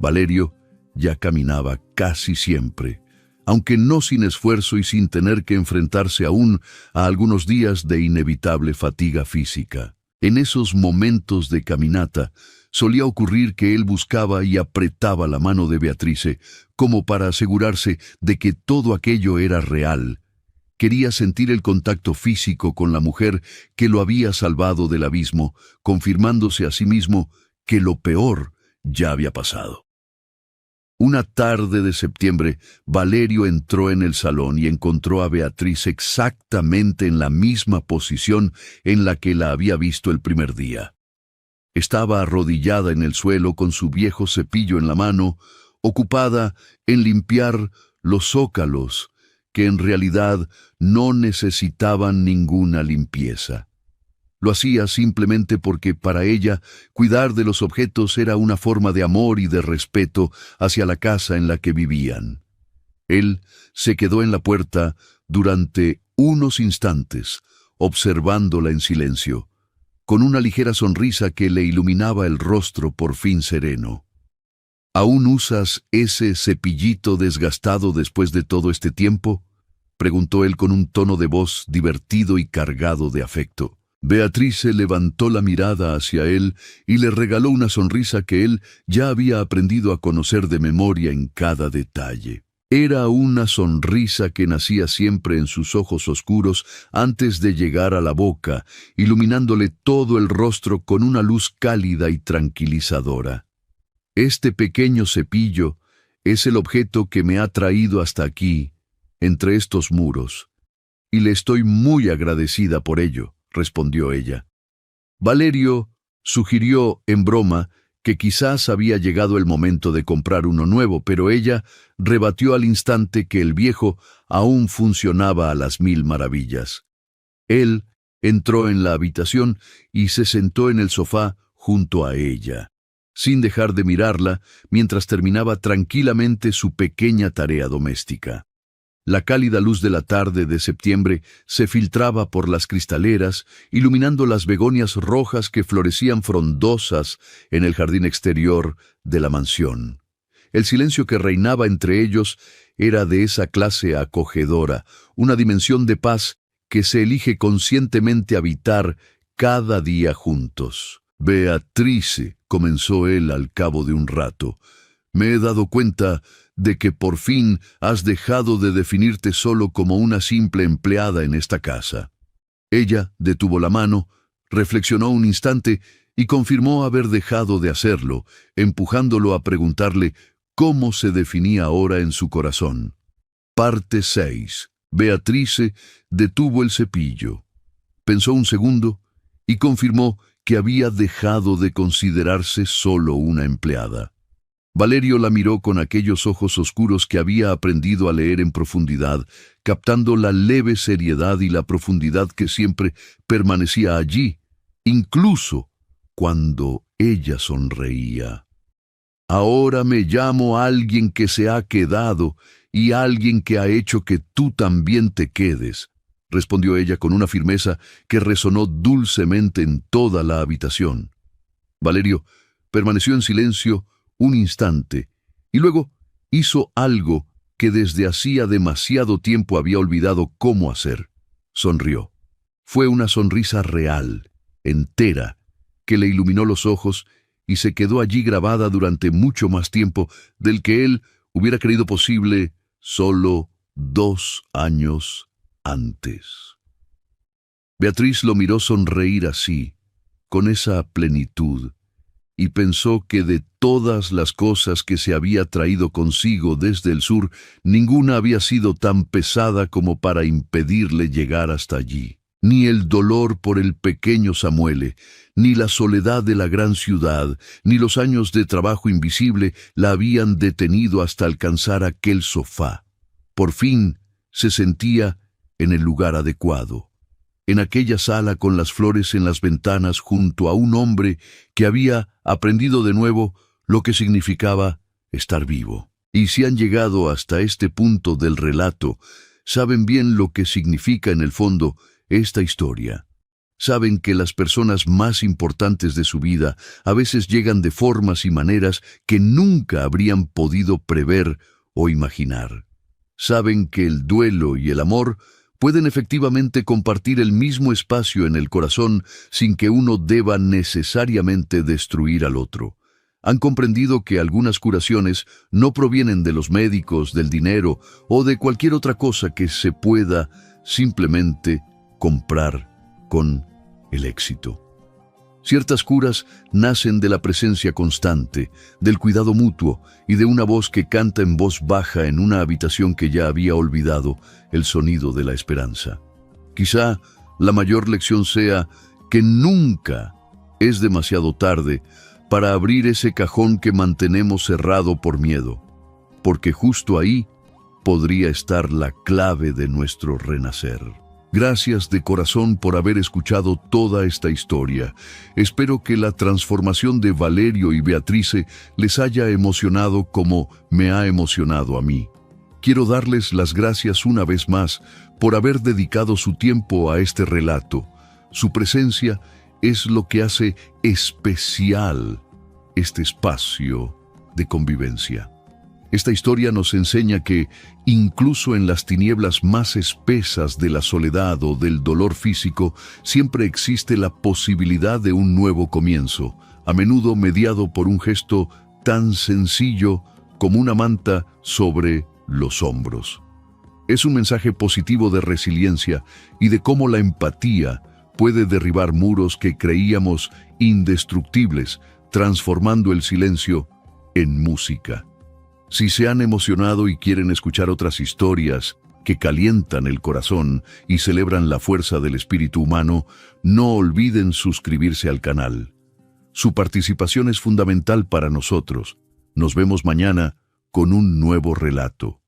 Valerio ya caminaba casi siempre, aunque no sin esfuerzo y sin tener que enfrentarse aún a algunos días de inevitable fatiga física. En esos momentos de caminata, solía ocurrir que él buscaba y apretaba la mano de Beatrice, como para asegurarse de que todo aquello era real. Quería sentir el contacto físico con la mujer que lo había salvado del abismo, confirmándose a sí mismo que lo peor ya había pasado. Una tarde de septiembre, Valerio entró en el salón y encontró a Beatriz exactamente en la misma posición en la que la había visto el primer día. Estaba arrodillada en el suelo con su viejo cepillo en la mano, ocupada en limpiar los zócalos, que en realidad no necesitaban ninguna limpieza. Lo hacía simplemente porque para ella cuidar de los objetos era una forma de amor y de respeto hacia la casa en la que vivían. Él se quedó en la puerta durante unos instantes, observándola en silencio, con una ligera sonrisa que le iluminaba el rostro por fin sereno. ¿Aún usas ese cepillito desgastado después de todo este tiempo?, preguntó él con un tono de voz divertido y cargado de afecto. Beatrice levantó la mirada hacia él y le regaló una sonrisa que él ya había aprendido a conocer de memoria en cada detalle. Era una sonrisa que nacía siempre en sus ojos oscuros antes de llegar a la boca, iluminándole todo el rostro con una luz cálida y tranquilizadora. Este pequeño cepillo es el objeto que me ha traído hasta aquí, entre estos muros, y le estoy muy agradecida por ello, respondió ella. Valerio sugirió en broma que quizás había llegado el momento de comprar uno nuevo, pero ella rebatió al instante que el viejo aún funcionaba a las mil maravillas. Él entró en la habitación y se sentó en el sofá junto a ella. sin dejar de mirarla mientras terminaba tranquilamente su pequeña tarea doméstica. La cálida luz de la tarde de septiembre se filtraba por las cristaleras, iluminando las begonias rojas que florecían frondosas en el jardín exterior de la mansión. El silencio que reinaba entre ellos era de esa clase acogedora, una dimensión de paz que se elige conscientemente habitar cada día juntos. «Beatrice», comenzó él al cabo de un rato, «me he dado cuenta de que por fin has dejado de definirte solo como una simple empleada en esta casa». Ella detuvo la mano, reflexionó un instante y confirmó haber dejado de hacerlo, empujándolo a preguntarle cómo se definía ahora en su corazón. Parte 6. Beatrice detuvo el cepillo. Pensó un segundo y confirmó que había dejado de considerarse solo una empleada. Valerio la miró con aquellos ojos oscuros que había aprendido a leer en profundidad, captando la leve seriedad y la profundidad que siempre permanecía allí, incluso cuando ella sonreía. «Ahora me llamo a alguien que se ha quedado y a alguien que ha hecho que tú también te quedes», respondió ella con una firmeza que resonó dulcemente en toda la habitación. Valerio permaneció en silencio un instante y luego hizo algo que desde hacía demasiado tiempo había olvidado cómo hacer. Sonrió. Fue una sonrisa real, entera, que le iluminó los ojos y se quedó allí grabada durante mucho más tiempo del que él hubiera creído posible solo 2 años antes. Beatriz lo miró sonreír así, con esa plenitud, y pensó que de todas las cosas que se había traído consigo desde el sur, ninguna había sido tan pesada como para impedirle llegar hasta allí. Ni el dolor por el pequeño Samuele, ni la soledad de la gran ciudad, ni los años de trabajo invisible la habían detenido hasta alcanzar aquel sofá. Por fin se sentía en el lugar adecuado, en aquella sala con las flores en las ventanas junto a un hombre que había aprendido de nuevo lo que significaba estar vivo. Y si han llegado hasta este punto del relato, saben bien lo que significa en el fondo esta historia. Saben que las personas más importantes de su vida a veces llegan de formas y maneras que nunca habrían podido prever o imaginar. Saben que el duelo y el amor pueden efectivamente compartir el mismo espacio en el corazón sin que uno deba necesariamente destruir al otro. Han comprendido que algunas curaciones no provienen de los médicos, del dinero o de cualquier otra cosa que se pueda simplemente comprar con el éxito. Ciertas curas nacen de la presencia constante, del cuidado mutuo y de una voz que canta en voz baja en una habitación que ya había olvidado el sonido de la esperanza. Quizá la mayor lección sea que nunca es demasiado tarde para abrir ese cajón que mantenemos cerrado por miedo, porque justo ahí podría estar la clave de nuestro renacer. Gracias de corazón por haber escuchado toda esta historia. Espero que la transformación de Valerio y Beatrice les haya emocionado como me ha emocionado a mí. Quiero darles las gracias una vez más por haber dedicado su tiempo a este relato. Su presencia es lo que hace especial este espacio de convivencia. Esta historia nos enseña que, incluso en las tinieblas más espesas de la soledad o del dolor físico, siempre existe la posibilidad de un nuevo comienzo, a menudo mediado por un gesto tan sencillo como una manta sobre los hombros. Es un mensaje positivo de resiliencia y de cómo la empatía puede derribar muros que creíamos indestructibles, transformando el silencio en música. Si se han emocionado y quieren escuchar otras historias que calientan el corazón y celebran la fuerza del espíritu humano, no olviden suscribirse al canal. Su participación es fundamental para nosotros. Nos vemos mañana con un nuevo relato.